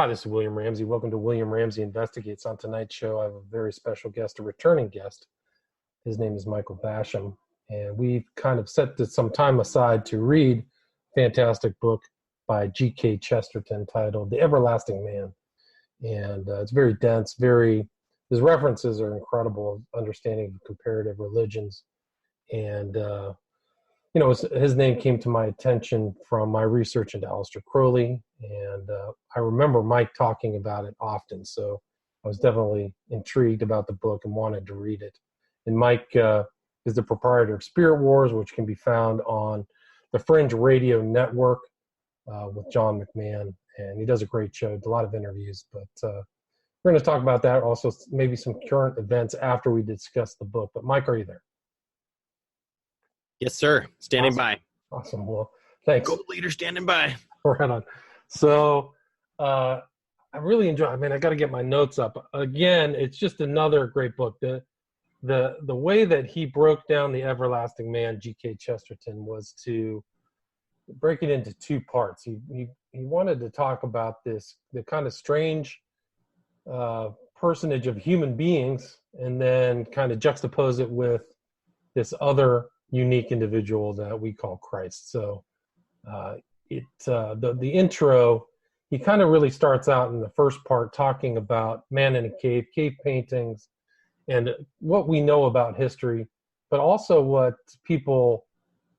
Hi, this is William Ramsey. Welcome to William Ramsey Investigates. On tonight's show, I have a very special guest, a returning guest. His name is Michael Basham, and we've kind of set some time aside to read a fantastic book by G.K. Chesterton titled The Everlasting Man. And it's very dense, his references are incredible, understanding of comparative religions. And, his name came to my attention from my research into Aleister Crowley, and I remember Mike talking about it often, so I was definitely intrigued about the book and wanted to read it. And Mike is the proprietor of SpiritWars, which can be found on the Fringe Radio Network with John McMahon, and he does a great show, a lot of interviews, but we're going to talk about that, also maybe some current events after we discuss the book. But Mike, are you there? Yes, sir. Standing by. Awesome. Well, thanks. Gold leader standing by. Right on. So I really enjoy, I got to get my notes up. Again, it's just another great book. The way that he broke down The Everlasting Man, G.K. Chesterton, was to break it into two parts. He wanted to talk about the kind of strange personage of human beings, and then kind of juxtapose it with this other unique individual that we call Christ. So the intro, he kind of really starts out in the first part talking about man in a cave paintings, and what we know about history, but also what people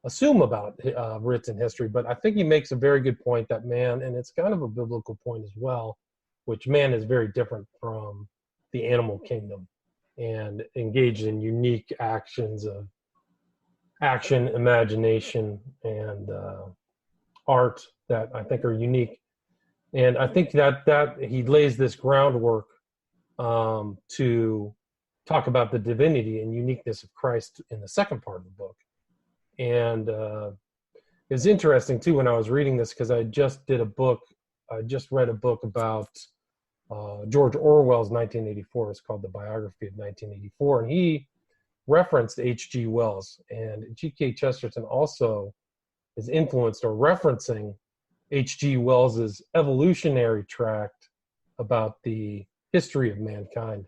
assume about written history. But I think he makes a very good point that man, and it's kind of a biblical point as well, which man is very different from the animal kingdom and engaged in unique actions of action, imagination, and art that I think are unique. And I think that he lays this groundwork to talk about the divinity and uniqueness of Christ in the second part of the book. And it's interesting too when I was reading this, because I just read a book about George Orwell's 1984. It's called The Biography of 1984, and he referenced H.G. Wells, and G.K. Chesterton also is influenced or referencing H.G. Wells's evolutionary tract about the history of mankind.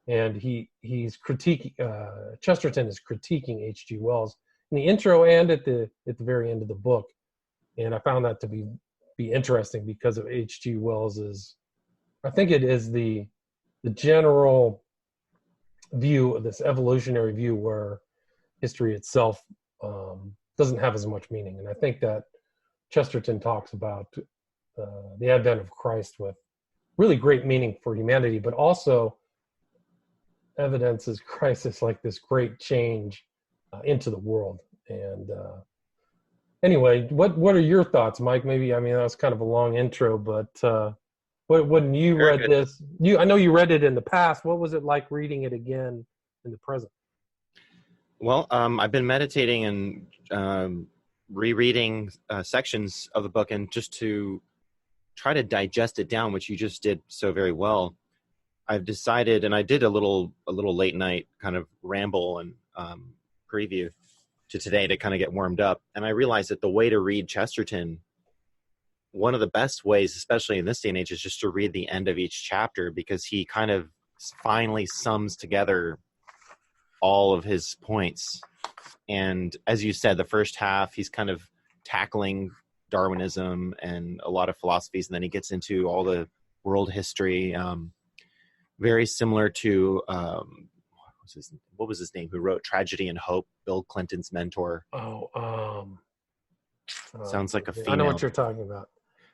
And he's critiquing, Chesterton is critiquing H.G. Wells in the intro and at the very end of the book. And I found that to be interesting because of H.G. Wells's, I think it is the general view of this evolutionary view where history itself doesn't have as much meaning. And I think that Chesterton talks about the advent of Christ with really great meaning for humanity, but also evidences Christ as like this great change into the world. And anyway, what are your thoughts, Mike? Maybe, that was kind of a long intro, but when you read this, I know you read it in the past. What was it like reading it again in the present? Well, I've been meditating and rereading sections of the book, and just to try to digest it down, which you just did so very well. I've decided, and I did a little late night kind of ramble and preview to today to kind of get warmed up, and I realized that the way to read Chesterton, one of the best ways, especially in this day and age, is just to read the end of each chapter, because he kind of finally sums together all of his points. And as you said, the first half, he's kind of tackling Darwinism and a lot of philosophies, and then he gets into all the world history, very similar to, what was his name, who wrote Tragedy and Hope, Bill Clinton's mentor. Sounds like a female. I know what you're talking about.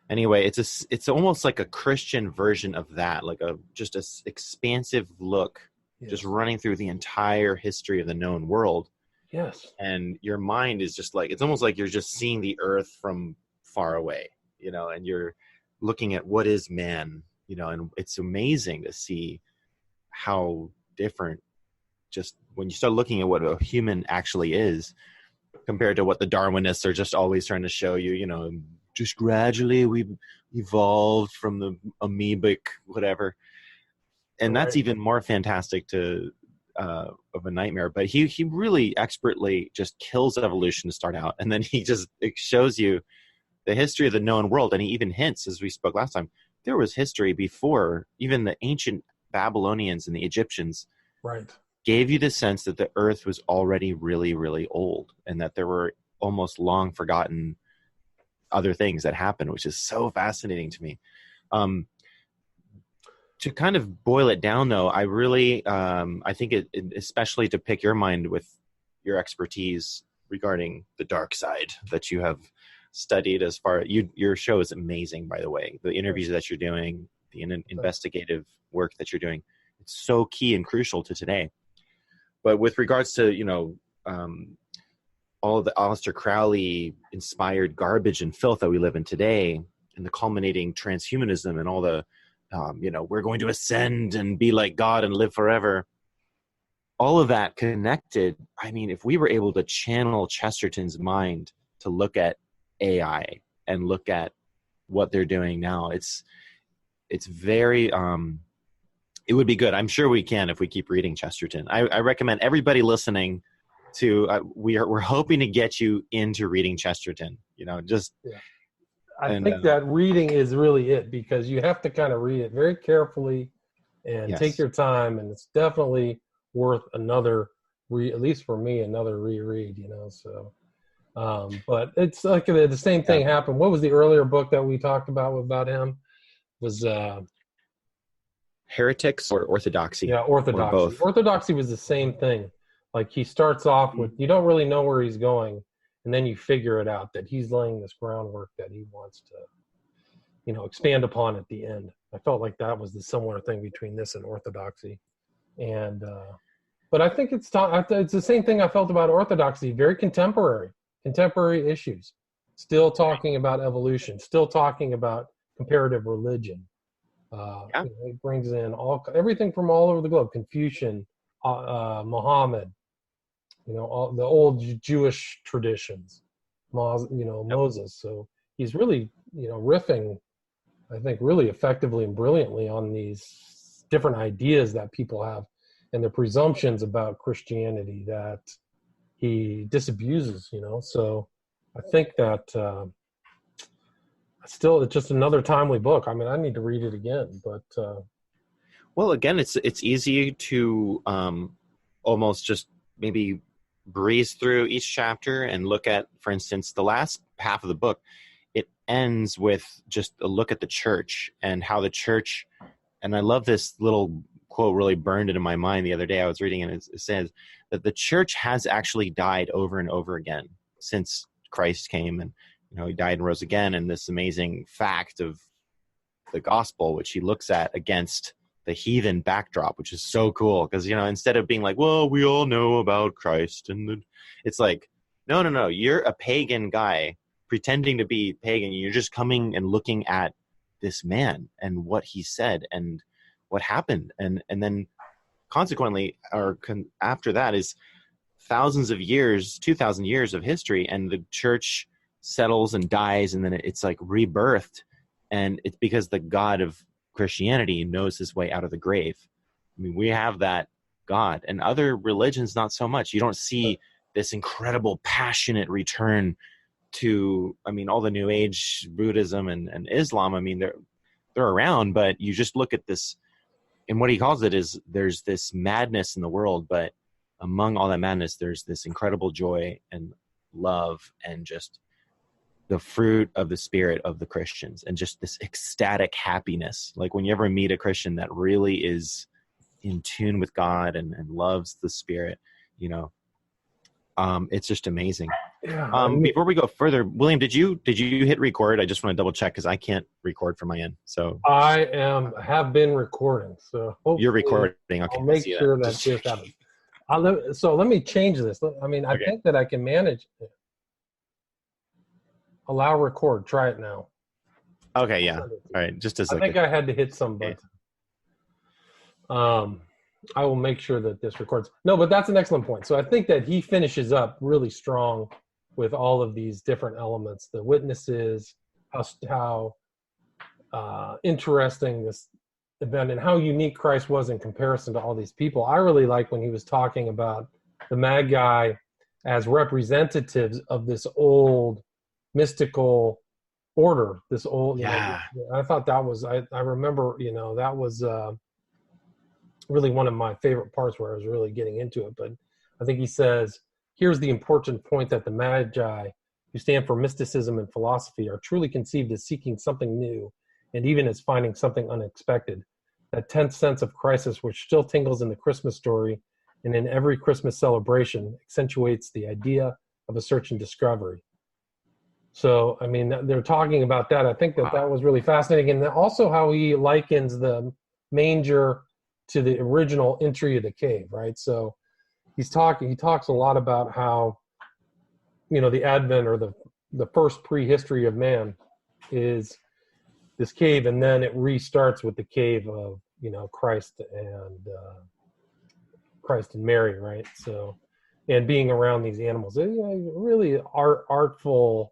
Anyway, it's almost like a Christian version of that, like just a expansive look, yes, just running through the entire history of the known world. Yes. And your mind is just like, it's almost like you're just seeing the earth from far away, and you're looking at what is man, and it's amazing to see how different, just when you start looking at what a human actually is compared to what the Darwinists are just always trying to show you, just gradually we've evolved from the amoebic whatever. And that's even more fantastic of a nightmare. But he really expertly just kills evolution to start out. And then it shows you the history of the known world. And he even hints, as we spoke last time, there was history before even the ancient Babylonians and the Egyptians Right. gave you the sense that the earth was already really, really old, and that there were almost long forgotten other things that happened, which is so fascinating to me. To kind of boil it down, though, I really, I think it, especially to pick your mind with your expertise regarding the dark side that you have studied as far, your show is amazing, by the way. The interviews that you're doing, the investigative work that you're doing, it's so key and crucial to today. But with regards to, all of the Aleister Crowley inspired garbage and filth that we live in today, and the culminating transhumanism and all the, we're going to ascend and be like God and live forever. All of that connected. I mean, if we were able to channel Chesterton's mind to look at AI and look at what they're doing now, it's very, it would be good. I'm sure we can if we keep reading Chesterton. I recommend everybody listening to, we're hoping to get you into reading Chesterton, I think that reading is really it, because you have to kind of read it very carefully and take your time, and it's definitely worth another at least for me, another reread, so but it's like the same thing happened. What was the earlier book that we talked about him? Was Heretics or Orthodoxy? Yeah, Orthodoxy. Or both. Orthodoxy was the same thing. Like, he starts off with, you don't really know where he's going, and then you figure it out that he's laying this groundwork that he wants to, expand upon at the end. I felt like that was the similar thing between this and Orthodoxy. And but I think it's the same thing I felt about Orthodoxy. Very contemporary issues. Still talking about evolution. Still talking about comparative religion. It brings in everything from all over the globe. Confucian, Muhammad, all the old Jewish traditions, Moses. So he's really, riffing, I think, really effectively and brilliantly on these different ideas that people have and the presumptions about Christianity that he disabuses, So I think that still, it's just another timely book. I mean, I need to read it again, but well, again, it's easy to almost just maybe breeze through each chapter and look at, for instance, the last half of the book. It ends with just a look at the church and how the church, and I love this little quote, really burned into my mind the other day. I was reading it, and it says that the church has actually died over and over again since Christ came, and he died and rose again. And this amazing fact of the gospel, which he looks at against the heathen backdrop, which is so cool. Because, instead of being like, well, we all know about Christ, and it's like, no, you're a pagan guy pretending to be pagan. You're just coming and looking at this man and what he said and what happened. And then consequently, after that is thousands of years, 2,000 years of history, and the church settles and dies, and then it's like rebirthed. And it's because the God of Christianity knows his way out of the grave. I mean, we have that God, and other religions not so much. You don't see this incredible passionate return to, all the New Age Buddhism and Islam. They're around, but you just look at this, and what he calls it is there's this madness in the world, but among all that madness, there's this incredible joy and love and just the fruit of the Spirit of the Christians, and just this ecstatic happiness. Like, when you ever meet a Christian that really is in tune with God and loves the Spirit, it's just amazing. Yeah. Before we go further, William, did you hit record? I just want to double check, because I can't record from my end. So I have been recording. So you're recording. Okay, I'll make sure that this happens. So let me change this. I think that I can manage it. Allow record. Try it now. Okay, yeah. All right. Just as I think I had to hit some button. I will make sure that this records. No, but that's an excellent point. So I think that he finishes up really strong with all of these different elements, the witnesses, how interesting this event and how unique Christ was in comparison to all these people. I really like when he was talking about the Magi as representatives of this old mystical order, this old, Yeah. I thought that was, I remember, that was really one of my favorite parts where I was really getting into it. But I think he says, here's the important point, that the Magi, who stand for mysticism and philosophy, are truly conceived as seeking something new, and even as finding something unexpected. That tense sense of crisis, which still tingles in the Christmas story and in every Christmas celebration, accentuates the idea of a search and discovery. So, I mean, they're talking about that. I think that was really fascinating. And also how he likens the manger to the original entry of the cave, right? So he talks a lot about how, the advent, or the first prehistory of man is this cave, and then it restarts with the cave of, Christ and Mary, right? So, and being around these animals, really artful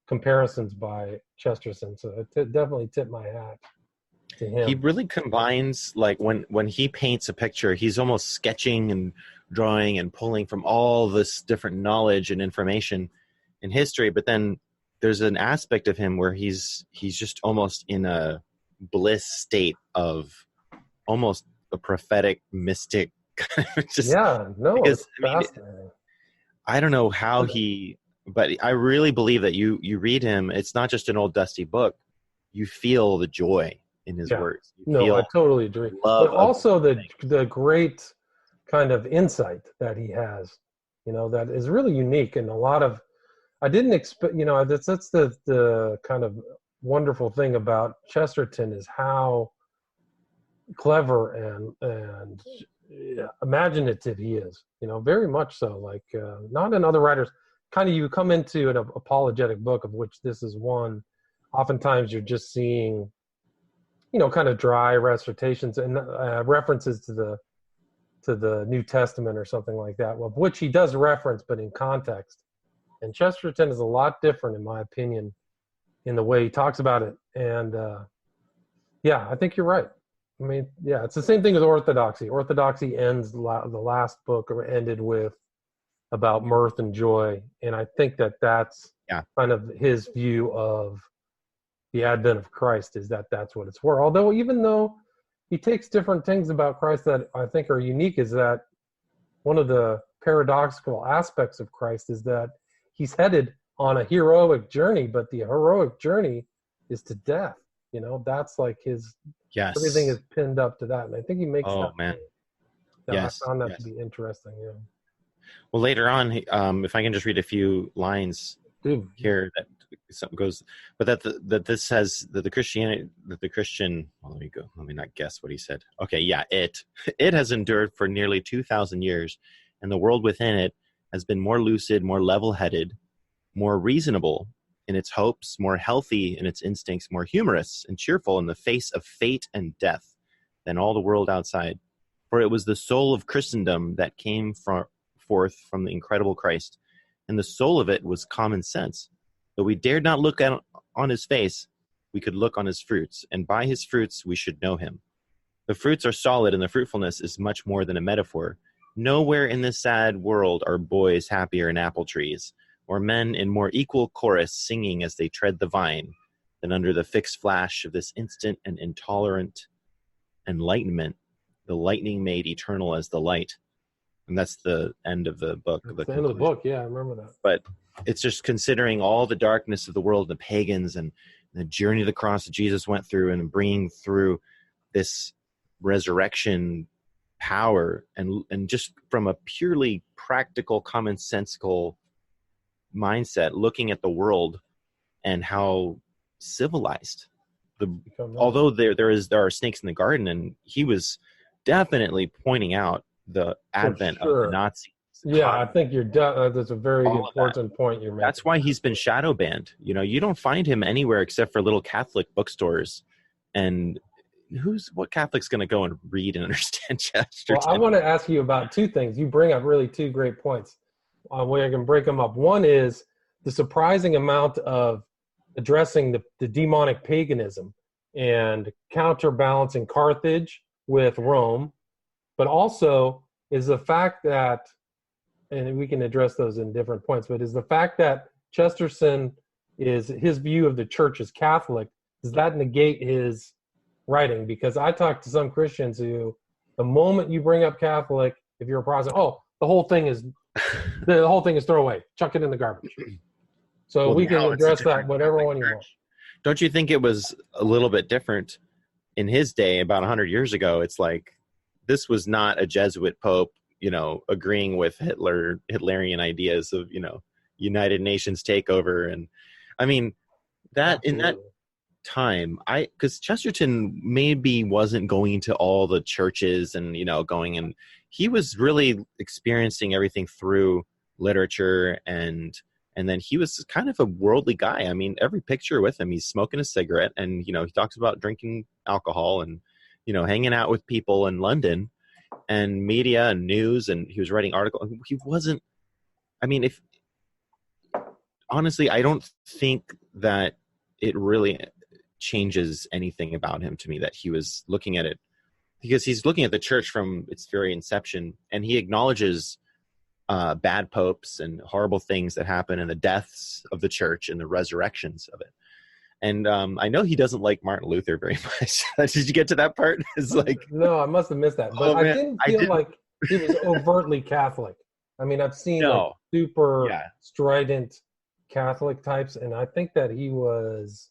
comparisons by Chesterton. So it definitely tipped my hat to him. He really combines, like when he paints a picture, he's almost sketching and drawing and pulling from all this different knowledge and information in history. But then there's an aspect of him where he's just almost in a bliss state of almost a prophetic, mystic kind of just, it's fascinating. I don't know how but I really believe that you read him, it's not just an old dusty book. You feel the joy in his words. I totally agree. But also the great kind of insight that he has, that is really unique. And a lot of, I didn't expect, that's the kind of wonderful thing about Chesterton, is how clever and imaginative he is, very much so. Like, not in other writers. Kind of, you come into an apologetic book, of which this is one, oftentimes you're just seeing, kind of dry recitations and references to the New Testament or something like that, of which he does reference, but in context. And Chesterton is a lot different, in my opinion, in the way he talks about it. And I think you're right. I mean, it's the same thing with Orthodoxy. Orthodoxy ends, the last book ended with about mirth and joy. And I think that's kind of his view of the advent of Christ, is that's what it's for. Although, even though he takes different things about Christ that I think are unique, is that one of the paradoxical aspects of Christ is that he's headed on a heroic journey, but the heroic journey is to death. That's like his, everything is pinned up to that. And I think he makes that point. I found that to be interesting. Yeah. Well, later on, if I can just read a few lines here, that something goes, but that this says that the Christian. Well, let me not guess what he said. Okay, it has endured for nearly 2,000 years, and the world within it has been more lucid, more level-headed, more reasonable in its hopes, more healthy in its instincts, more humorous and cheerful in the face of fate and death than all the world outside. For it was the soul of Christendom that came forth from the incredible Christ, and the soul of it was common sense. Though we dared not look on his face, we could look on his fruits, and by his fruits we should know him. The fruits are solid, and the fruitfulness is much more than a metaphor. Nowhere in this sad world are boys happier in apple trees, or men in more equal chorus singing as they tread the vine, than under the fixed flash of this instant and intolerant enlightenment, the lightning made eternal as the light. And that's the end of the book. That's the end of the book, I remember that. But it's just considering all the darkness of the world, the pagans, and the journey of the cross that Jesus went through, and bringing through this resurrection power, and just from a purely practical, commonsensical mindset, looking at the world and how civilized although there are snakes in the garden, and he was definitely pointing out the advent of the Nazis. I think that's a very important point you're making. That's why he's been shadow banned. You don't find him anywhere except for little Catholic bookstores. And what Catholic's going to go and read and understand Chesterton? Well, I want to ask you about two things. You bring up really two great points. Way I can break them up. One is the surprising amount of addressing the demonic paganism and counterbalancing Carthage with Rome, but also is the fact that, and we can address those in different points, but is the fact that Chesterton is his view of the church as Catholic. Does that negate his writing? Because I talked to some Christians who, the moment you bring up Catholic, if you're a Protestant, the whole thing is throw away, chuck it in the garbage. So Well, we can now it's a address that different whatever Catholic one you church. want. Don't you think it was a little bit different in his day, about 100 years ago? It's like, this was not a Jesuit pope, agreeing with Hitlerian ideas of, United Nations takeover. And I mean, that Absolutely. in that time, because Chesterton maybe wasn't going to all the churches and, and he was really experiencing everything through literature, and then he was kind of a worldly guy. I mean, every picture with him, he's smoking a cigarette, and, he talks about drinking alcohol and, hanging out with people in London and media and news, and he was writing articles. He wasn't, honestly, I don't think that it really changes anything about him to me, that he was looking at it, because he's looking at the church from its very inception, and he acknowledges bad popes and horrible things that happen, and the deaths of the church and the resurrections of it. And I know he doesn't like Martin Luther very much. Did you get to that part? It's like, no, I must have missed that. But I didn't feel like he was overtly Catholic. I mean, I've seen like super strident Catholic types, and I think that he was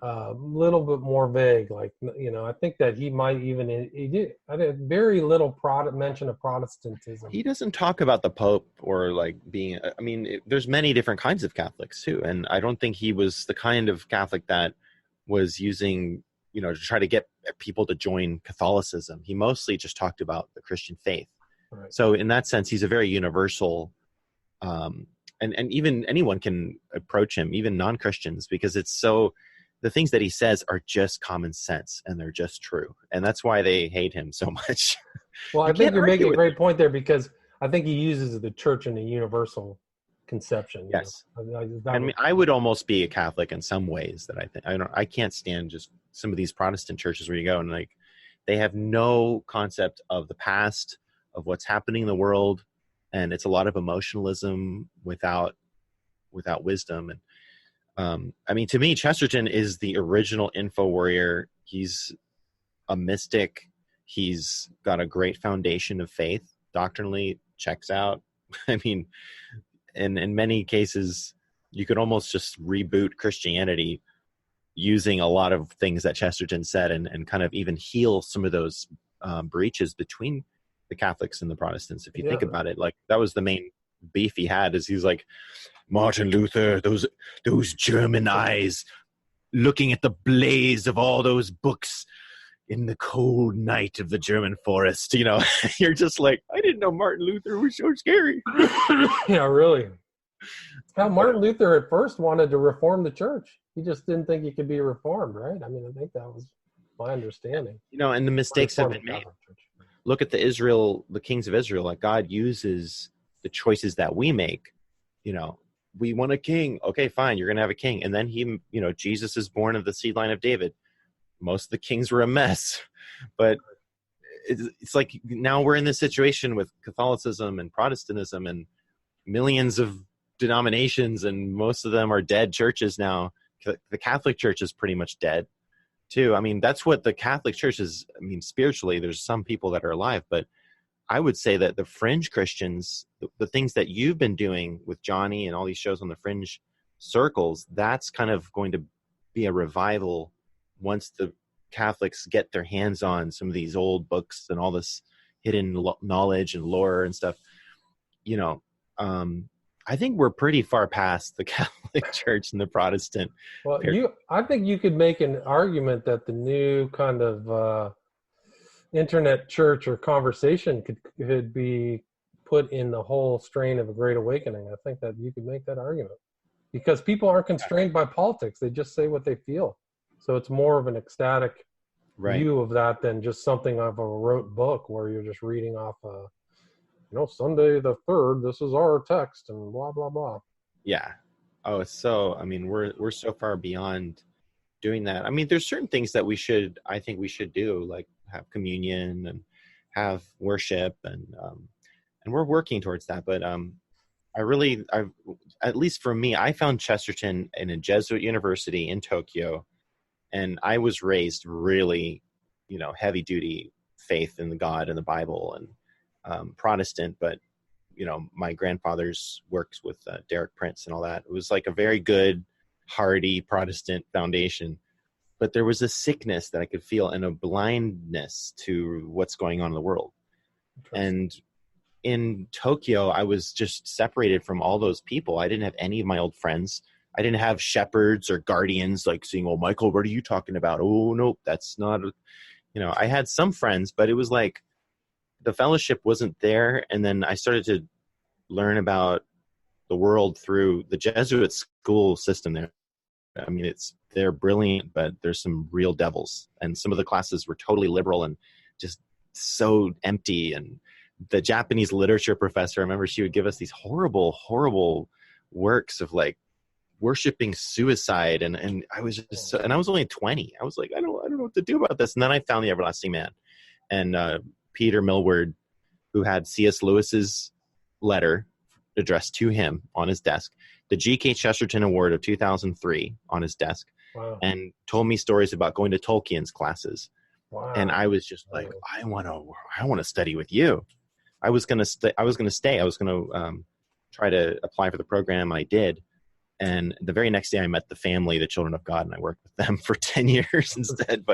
a little bit more vague. Like, I think that he might even, I did very little mention of Protestantism. He doesn't talk about the Pope or like being, there's many different kinds of Catholics too. And I don't think he was the kind of Catholic that was using, to try to get people to join Catholicism. He mostly just talked about the Christian faith. Right. So in that sense, he's a very universal, and even anyone can approach him, even non-Christians, because it's so, the things that he says are just common sense and they're just true. And that's why they hate him so much. Well, I think you're making a great point there, because I think he uses the church in a universal conception. Yes. I would almost be a Catholic in some ways. That I can't stand just some of these Protestant churches where you go and like, they have no concept of the past, of what's happening in the world. And it's a lot of emotionalism without wisdom. And to me, Chesterton is the original info warrior. He's a mystic. He's got a great foundation of faith. Doctrinally checks out. In many cases, you could almost just reboot Christianity using a lot of things that Chesterton said, and kind of even heal some of those breaches between the Catholics and the Protestants. If you think about it, like that was the main beef he had, is he's like, Martin Luther, those German eyes looking at the blaze of all those books in the cold night of the German forest. You're just like, I didn't know Martin Luther was so scary. Yeah, really. Now, Martin Luther at first wanted to reform the church. He just didn't think he could be reformed, right? I think that was my understanding. And the mistakes have been made. Look at the kings of Israel. Like, God uses the choices that we make. We want a king. Okay, fine. You're going to have a king. And then Jesus is born of the seed line of David. Most of the kings were a mess, but it's like now we're in this situation with Catholicism and Protestantism and millions of denominations, and most of them are dead churches now. The Catholic Church is pretty much dead too. That's what the Catholic Church is. Spiritually, there's some people that are alive, but I would say that the fringe Christians, the things that you've been doing with Johnny and all these shows on the fringe circles, that's kind of going to be a revival once the Catholics get their hands on some of these old books and all this hidden knowledge and lore and stuff. I think we're pretty far past the Catholic Church and the Protestant. Well, I think you could make an argument that the new kind of internet church or conversation could be put in the whole strain of a Great Awakening. I think that you could make that argument, because people aren't constrained by politics. They just say what they feel. So it's more of an ecstatic view of that than just something of a rote book where you're just reading off Sunday the 3rd, this is our text and blah, blah, blah. Yeah. Oh, it's so, we're so far beyond doing that. There's certain things that I think we should do, like have communion and have worship, and we're working towards that. But at least for me, I found Chesterton in a Jesuit university in Tokyo, and I was raised really, heavy duty faith in the God and the Bible, and Protestant, but my grandfather's works with Derek Prince and all that. It was like a very good, hardy Protestant foundation, but there was a sickness that I could feel and a blindness to what's going on in the world. And in Tokyo, I was just separated from all those people. I didn't have any of my old friends. I didn't have shepherds or guardians like saying, "Oh, Michael, what are you talking about?" "Oh, no, that's not," I had some friends, but it was like the fellowship wasn't there. And then I started to learn about the world through the Jesuit school system there. I mean, they're brilliant, but there's some real devils. And some of the classes were totally liberal and just so empty. And the Japanese literature professor, I remember she would give us these horrible, horrible works of like worshiping suicide. And I was just, and I was only 20. I was like, I don't know what to do about this. And then I found the Everlasting Man, and Peter Millward, who had C.S. Lewis's letter addressed to him on his desk, the G.K. Chesterton Award of 2003 on his desk, Wow. and told me stories about going to Tolkien's classes. Wow. And I was just like, I want to study with you. I was going to stay. I was going to try to apply for the program. I did. And the very next day I met the family, the Children of God, and I worked with them for 10 years instead.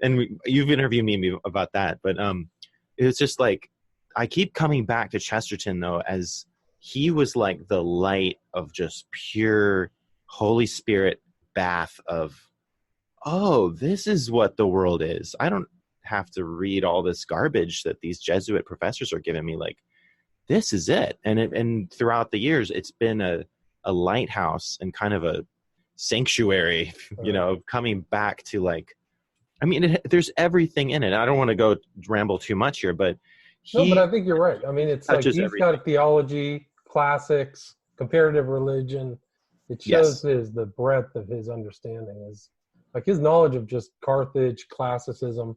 You've interviewed me about that, but it was just like, I keep coming back to Chesterton though, as he was like the light of just pure Holy Spirit bath of, oh, this is what the world is. I don't have to read all this garbage that these Jesuit professors are giving me. Like, this is it. And throughout the years, it's been a lighthouse and kind of a sanctuary, coming back to like, I mean, there's everything in it. I don't want to go ramble too much here, but but I think you're right. I mean, it's like he's got theology, classics, comparative religion. It shows the breadth of his understanding, is like his knowledge of just Carthage, classicism.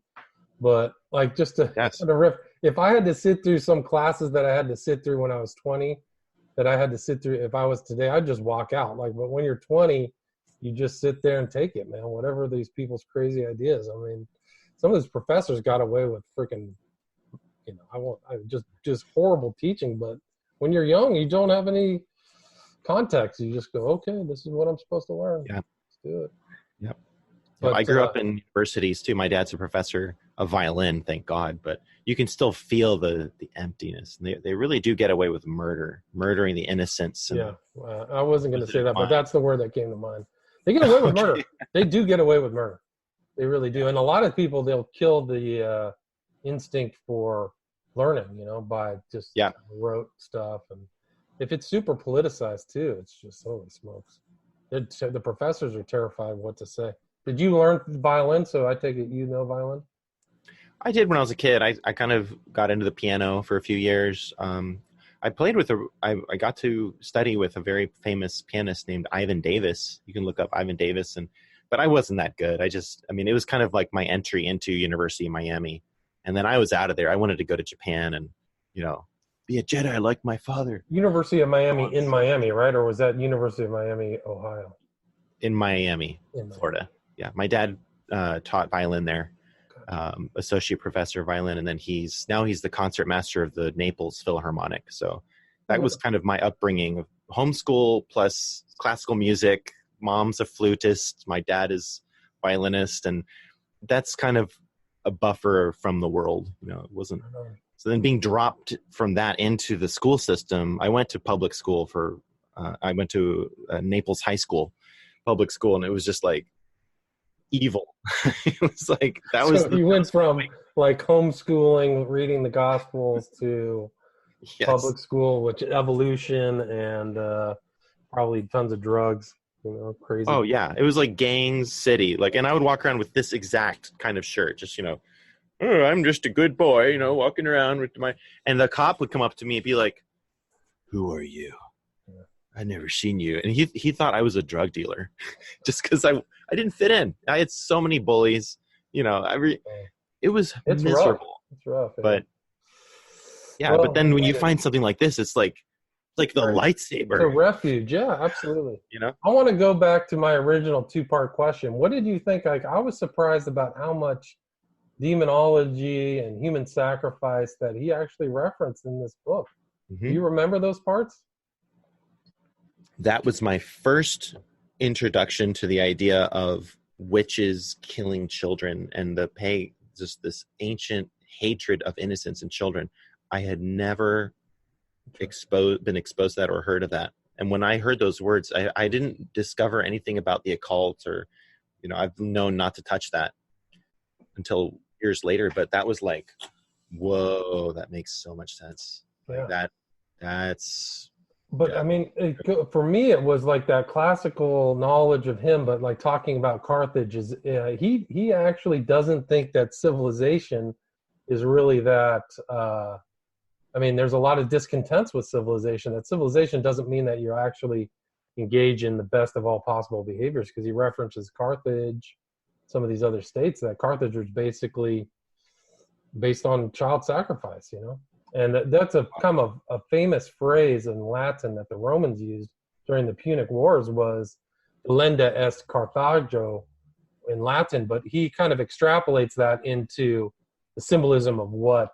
But like, just to riff, if I had to sit through some classes that I had to sit through when I was 20, that I had to sit through, if I was today, I'd just walk out. Like, but when you're 20, you just sit there and take it, man. Whatever these people's crazy ideas. I mean, some of these professors got away with freaking, just horrible teaching. But when you're young, you don't have any context. You just go, okay, this is what I'm supposed to learn. Yeah, let's do it. Yep. But I grew up in universities too. My dad's a professor of violin, thank God. But you can still feel the emptiness. And they really do get away with murdering the innocents. Yeah, I wasn't going to say that, but that's the word that came to mind. They get away with murder. They do get away with murder. They really do. And a lot of people, they'll kill the instinct for learning, by just rote stuff. And if it's super politicized too, it's just, holy smokes. The professors are terrified of what to say. Did you learn violin? So I take it you know violin? I did when I was a kid. I kind of got into the piano for a few years. I played with I got to study with a very famous pianist named Ivan Davis. You can look up Ivan Davis, but I wasn't that good. It was kind of like my entry into University of Miami. And then I was out of there. I wanted to go to Japan and, be a Jedi like my father. University of Miami in Miami, right? Or was that University of Miami, Ohio? In Miami, Florida. Yeah. My dad taught violin there. Associate professor of violin, and then he's the concert master of the Naples Philharmonic. So that was kind of my upbringing of homeschool plus classical music. Mom's a flutist, my dad is violinist, and that's kind of a buffer from the world. It wasn't. So then being dropped from that into the school system, I went to public school I went to Naples High School, public school, and it was just like evil. It was like you went from like homeschooling, reading the Gospels, to public school, which evolution and probably tons of drugs. Crazy. Oh yeah, it was like gangs city. Like, and I would walk around with this exact kind of shirt, just oh, I'm just a good boy, walking around with and the cop would come up to me and be like, "Who are you? I've never seen you." And he thought I was a drug dealer just because I didn't fit in. I had so many bullies, it was miserable. It's rough. But but then when you find something like this, it's like like the Right. It's a lightsaber, refuge. Yeah, absolutely. you know? I want to go back to my original two-part question. What did you think? Like, I was surprised about how much demonology and human sacrifice that he actually referenced in this book. Do Mm-hmm. you remember those parts? That was my first introduction to the idea of witches killing children and just this ancient hatred of innocence in children. I had never been exposed to that or heard of that. And when I heard those words, I didn't discover anything about the occult or, I've known not to touch that until years later. But that was like, whoa, that makes so much sense. Like that's. But Yeah. I mean, for me, it was like that classical knowledge of him. But like talking about Carthage, is he actually doesn't think that civilization is really that. I mean, there's a lot of discontents with civilization. That civilization doesn't mean that you actually engage in the best of all possible behaviors, because he references Carthage, some of these other states, that Carthage was basically based on child sacrifice, And that's a kind of a famous phrase in Latin that the Romans used during the Punic Wars was delenda est Carthago in Latin, but he kind of extrapolates that into the symbolism of what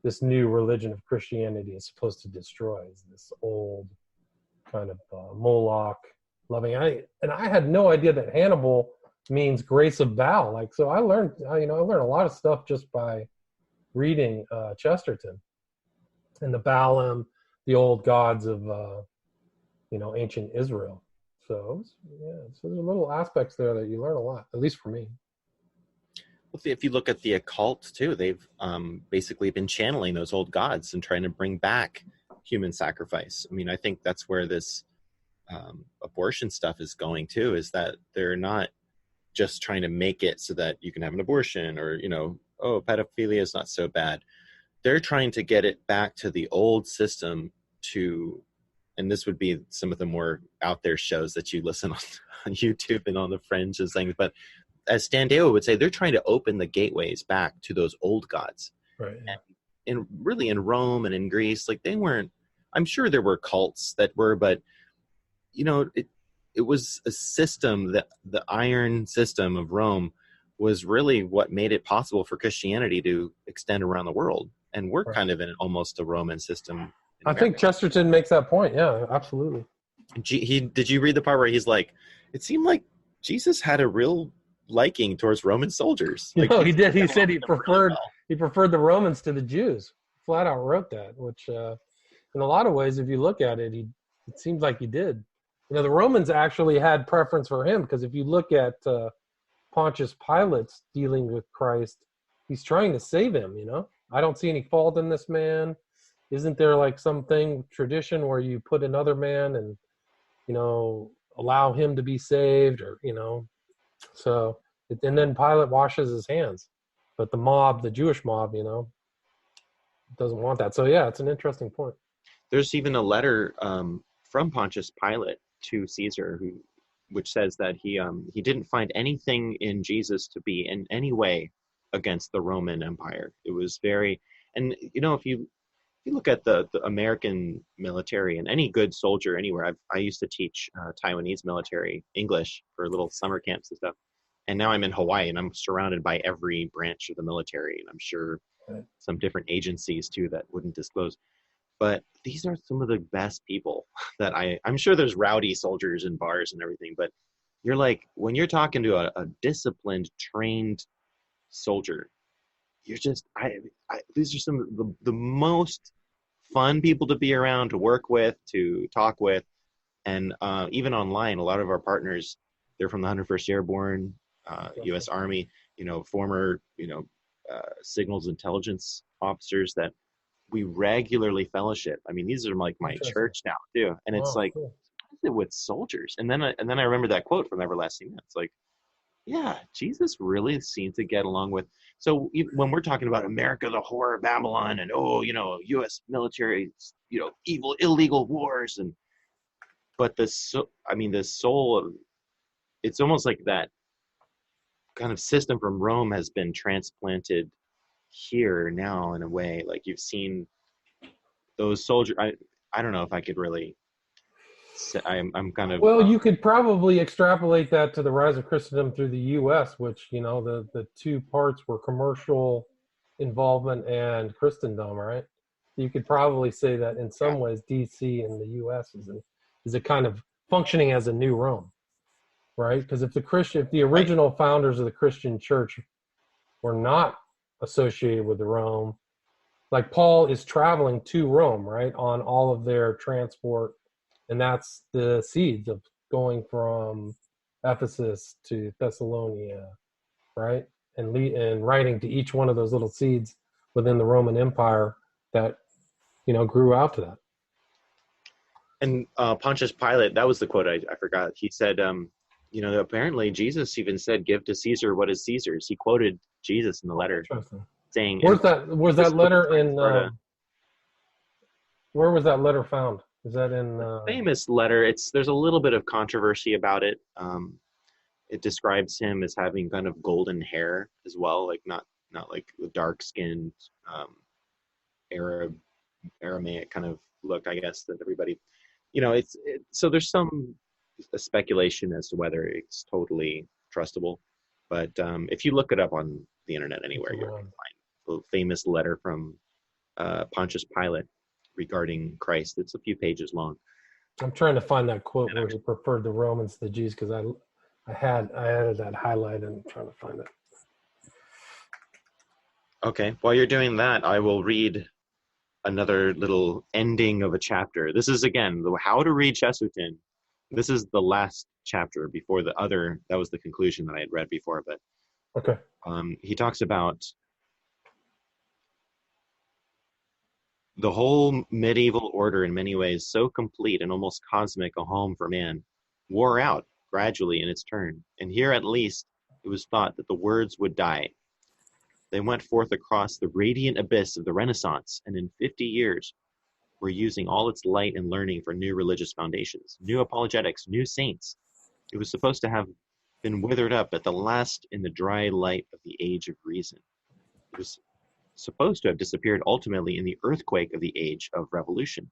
this new religion of Christianity is supposed to destroy, is this old kind of Moloch loving. I had no idea that Hannibal means grace of Baal. Like, so I learned a lot of stuff just by reading Chesterton and the Baalim, the old gods of ancient Israel. So there's little aspects there that you learn a lot, at least for me. If you look at the occult too, they've basically been channeling those old gods and trying to bring back human sacrifice. I mean, I think that's where this abortion stuff is going too, is that they're not just trying to make it so that you can have an abortion or, pedophilia is not so bad. They're trying to get it back to the old system and this would be some of the more out there shows that you listen on YouTube and on the Fringe and things, but as Stan Deo would say, they're trying to open the gateways back to those old gods. Right. Yeah. And really in Rome and in Greece, like they weren't, I'm sure there were cults that were, but it was a system that the iron system of Rome was really what made it possible for Christianity to extend around the world. And we're kind of in almost a Roman system. I think Chesterton makes that point. Yeah, absolutely. Did you read the part where he's like, it seemed like Jesus had a real liking towards Roman soldiers? Like, he did. He said he preferred the Romans to the Jews. Flat out wrote that, which in a lot of ways, if you look at it, it seems like he did. The Romans actually had preference for him, because if you look at Pontius Pilate's dealing with Christ, he's trying to save him. I don't see any fault in this man. Isn't there like something tradition where you put another man and allow him to be saved, or so, and then Pilate washes his hands, but the Jewish mob, doesn't want that. So yeah, it's an interesting point. There's even a letter from Pontius Pilate to Caesar, which says that he didn't find anything in Jesus to be in any way against the Roman Empire. It was very, and if you look at the American military and any good soldier anywhere, I used to teach Taiwanese military English for little summer camps and stuff. And now I'm in Hawaii and I'm surrounded by every branch of the military. And I'm sure some different agencies too that wouldn't disclose. But these are some of the best people that I'm sure there's rowdy soldiers in bars and everything. But you're like, when you're talking to a disciplined, trained soldier, you're just, these are some of the most fun people to be around, to work with, to talk with. And even online, a lot of our partners, they're from the 101st Airborne, U.S. Army, former, signals intelligence officers that we regularly fellowship. I mean, these are like my church now too. And it's like, cool. What is it with soldiers? And then I remember that quote from Everlasting Man. It's like, yeah, Jesus really seemed to get along with. So when we're talking about America, the whore of Babylon, and U.S. military, evil, illegal wars, but the soul of, it's almost like that kind of system from Rome has been transplanted here now in a way. Like you've seen those soldiers. I don't know if I could really say, I'm kind of Well, you could probably extrapolate that to the rise of Christendom through the U.S., which, the two parts were commercial involvement and Christendom, right? You could probably say that in some ways, D.C. and the U.S. is a kind of functioning as a new Rome, right? Because if the original founders of the Christian church were not associated with Rome, like Paul is traveling to Rome, right, on all of their transport. And that's the seeds of going from Ephesus to Thessalonica, right? And writing to each one of those little seeds within the Roman Empire that, grew out to that. And Pontius Pilate, that was the quote I forgot. He said, apparently Jesus even said, "Give to Caesar what is Caesar's." He quoted Jesus in the letter, saying, "Was that letter in? Where was that letter found? Is that in famous letter? There's a little bit of controversy about it. It describes him as having kind of golden hair as well, like not like the dark-skinned Aramaic kind of look, I guess, that everybody, so there's some speculation as to whether it's totally trustable. But if you look it up on the internet anywhere, you're going to find a famous letter from Pontius Pilate regarding Christ. It's a few pages long. I'm trying to find that quote where he preferred the Romans to the Jews, because I added that highlight and I'm trying to find it. Okay, while you're doing that, I will read another little ending of a chapter. This is, again, how to read Chesterton. This is the last chapter before the other. That was the conclusion that I had read before, but okay. He talks about the whole medieval order, in many ways so complete and almost cosmic a home for man, wore out gradually in its turn. And here at least it was thought that the words would die. They went forth across the radiant abyss of the Renaissance, and in 50 years were using all its light and learning for new religious foundations, new apologetics, new saints. It was supposed to have been withered up at the last in the dry light of the age of reason. It was supposed to have disappeared ultimately in the earthquake of the age of revolution.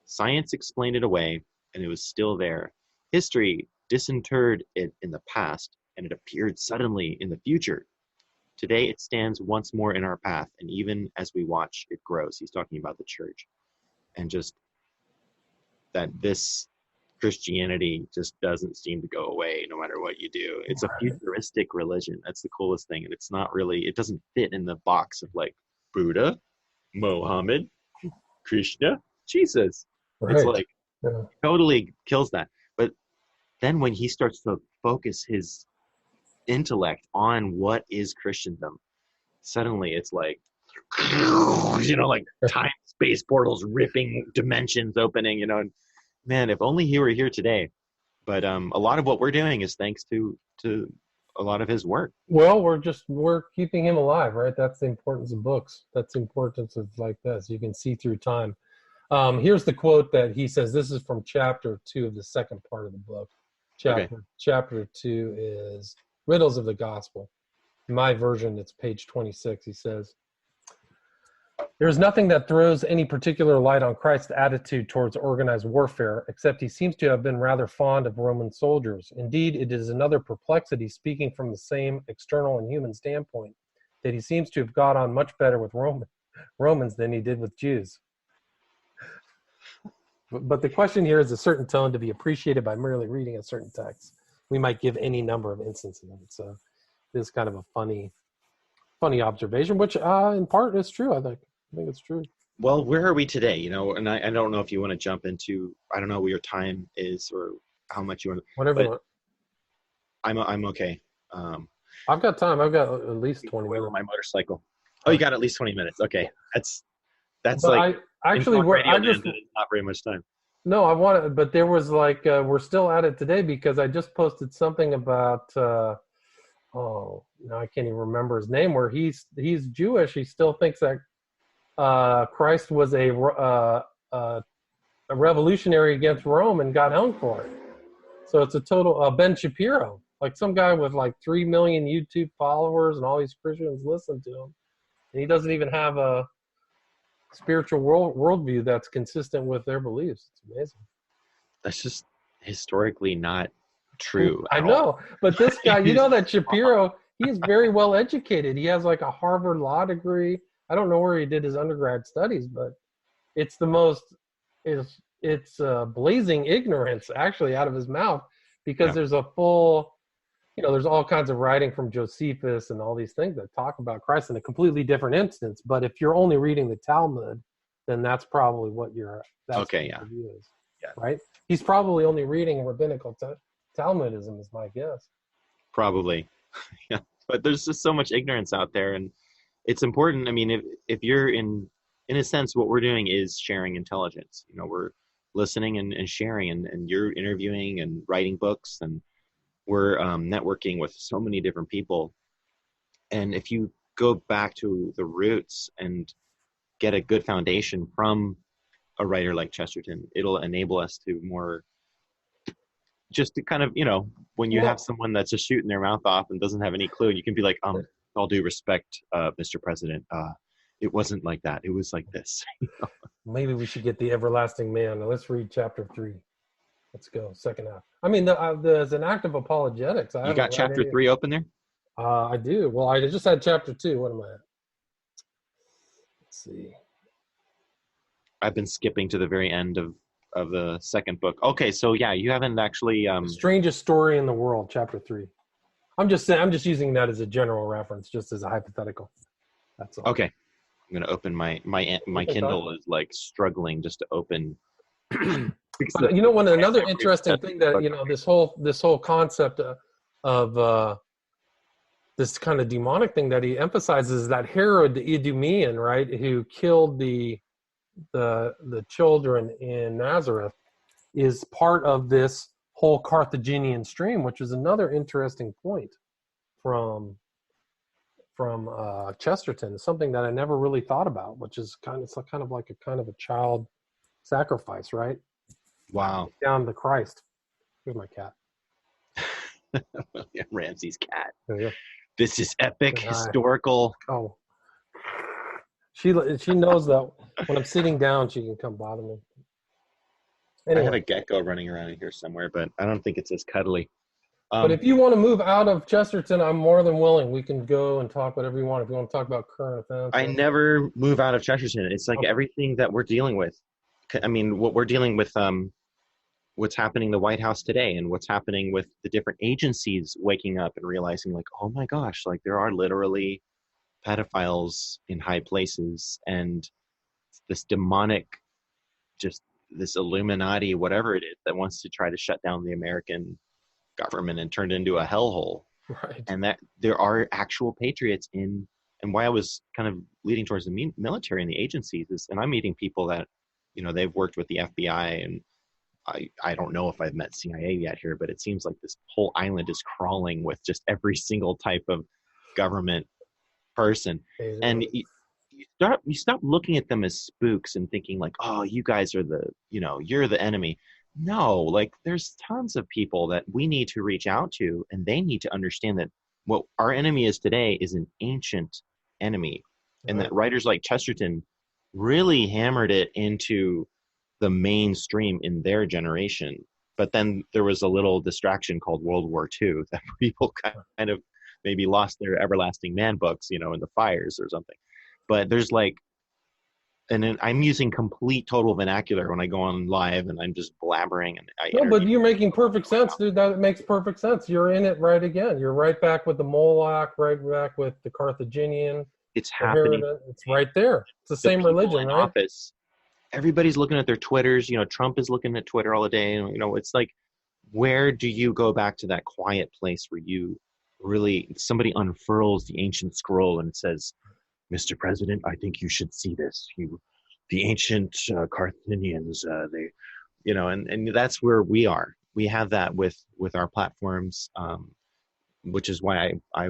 Science explained it away, and it was still there. History disinterred it in the past, and it appeared suddenly in the future. Today it stands once more in our path, and even as we watch, it grows. He's talking about the church. And just that this Christianity just doesn't seem to go away no matter what you do. It's a futuristic religion. That's the coolest thing. And it's not really, it doesn't fit in the box of like Buddha, Mohammed, Krishna, Jesus. Right. It's like totally kills that. But then when he starts to focus his intellect on what is Christendom, suddenly it's like, like time, space portals ripping, dimensions opening, and man, if only he were here today. But a lot of what we're doing is thanks to a lot of his work. Well, we're keeping him alive, right? That's the importance of books. That's the importance of like this. You can see through time. Here's the quote that he says. This is from chapter 2 of the second part of the book. Chapter 2 is Riddles of the Gospel. In my version, it's page 26. He says, "There is nothing that throws any particular light on Christ's attitude towards organized warfare, except he seems to have been rather fond of Roman soldiers. Indeed, it is another perplexity, speaking from the same external and human standpoint, that he seems to have got on much better with Romans than he did with Jews." But the question here is a certain tone to be appreciated by merely reading a certain text. We might give any number of instances of it. So this is kind of a funny observation, which in part is true, I think. I think it's true. Well, where are we today? And I don't know if you want to jump into, I don't know where your time is or how much you want to. Whatever you want. I'm okay. I've got time. I've got at least 20 minutes. On my motorcycle. Oh, you got at least 20 minutes. Okay. That's but like, I just not very much time. No, I want to, but there was like, we're still at it today because I just posted something about, now I can't even remember his name, where he's Jewish. He still thinks that Christ was a revolutionary against Rome and got hung for it. So it's a total, Ben Shapiro, like some guy with like 3 million YouTube followers and all these Christians listen to him. And he doesn't even have spiritual worldview that's consistent with their beliefs. It's amazing. That's just historically not true. I know, but this guy, you know that Shapiro, he is very well educated. He has like a Harvard law degree. I don't know where he did his undergrad studies, but it's the most, it's blazing ignorance actually out of his mouth, because there's a full, there's all kinds of writing from Josephus and all these things that talk about Christ in a completely different instance. But if you're only reading the Talmud, then that's probably what view is. Yeah. Right? He's probably only reading rabbinical Talmudism is my guess. Probably. Yeah. But there's just so much ignorance out there, and it's important. I mean, if you're in a sense, what we're doing is sharing intelligence. We're listening and sharing, and you're interviewing and writing books, and we're networking with so many different people. And if you go back to the roots and get a good foundation from a writer like Chesterton, it'll enable us to more just to kind of, when you have someone that's just shooting their mouth off and doesn't have any clue, you can be like, all due respect, Mr. President, it wasn't like that. It was like this. Maybe we should get the everlasting man. Now let's read chapter 3. Let's go. Second half. I mean, there's an act of apologetics. You got chapter 3 open there? I do. Well, I just had chapter 2. What am I at? Let's see. I've been skipping to the very end of the second book. Okay, so yeah, you haven't actually strangest story in the world, chapter 3. I'm just using that as a general reference, just as a hypothetical. That's all. Okay. I'm going to open my Kindle is like struggling just to open. But, another interesting thing that this whole concept of this kind of demonic thing that he emphasizes, that Herod the Idumean, right, who killed the children in Nazareth, is part of this whole Carthaginian stream, which is another interesting point from Chesterton. It's something that I never really thought about, which is kind of like a child sacrifice, right? Wow. Down to Christ. Here's my cat. Ramsey's cat. Yeah. This is epic, historical. Oh. She knows that when I'm sitting down, she can come bother me. Anyway. I have a gecko running around in here somewhere, but I don't think it's as cuddly. But if you want to move out of Chesterton, I'm more than willing. We can go and talk whatever you want. If you want to talk about current events. I never move out of Chesterton. It's like everything that we're dealing with. I mean, what we're dealing with, what's happening in the White House today, and what's happening with the different agencies waking up and realizing, like, oh my gosh, like there are literally pedophiles in high places, and this demonic, just this Illuminati, whatever it is, that wants to try to shut down the American government and turn it into a hellhole. Right. And that there are actual patriots in, and why I was kind of leading towards the military and the agencies is, and I'm meeting people that, they've worked with the FBI, and I don't know if I've met CIA yet here, but it seems like this whole island is crawling with just every single type of government person. And you stop looking at them as spooks and thinking like, oh, you guys are you're the enemy. No, like there's tons of people that we need to reach out to, and they need to understand that what our enemy is today is an ancient enemy. Right. And that writers like Chesterton really hammered it into the mainstream in their generation. But then there was a little distraction called World War II that people kind of maybe lost their everlasting man books, in the fires or something. But there's and then I'm using complete total vernacular when I go on live, and I'm just blabbering. And but you're making perfect sense, dude. That makes perfect sense. You're in it right again. You're right back with the Moloch, right back with the Carthaginian. It's happening. It's right there. It's the same religion, right? Office, everybody's looking at their Twitters. Trump is looking at Twitter all the day. It's like, where do you go back to that quiet place where you really, somebody unfurls the ancient scroll and it says, Mr. President, I think you should see this. The ancient Carthaginians, and that's where we are. We have that with our platforms, which is why I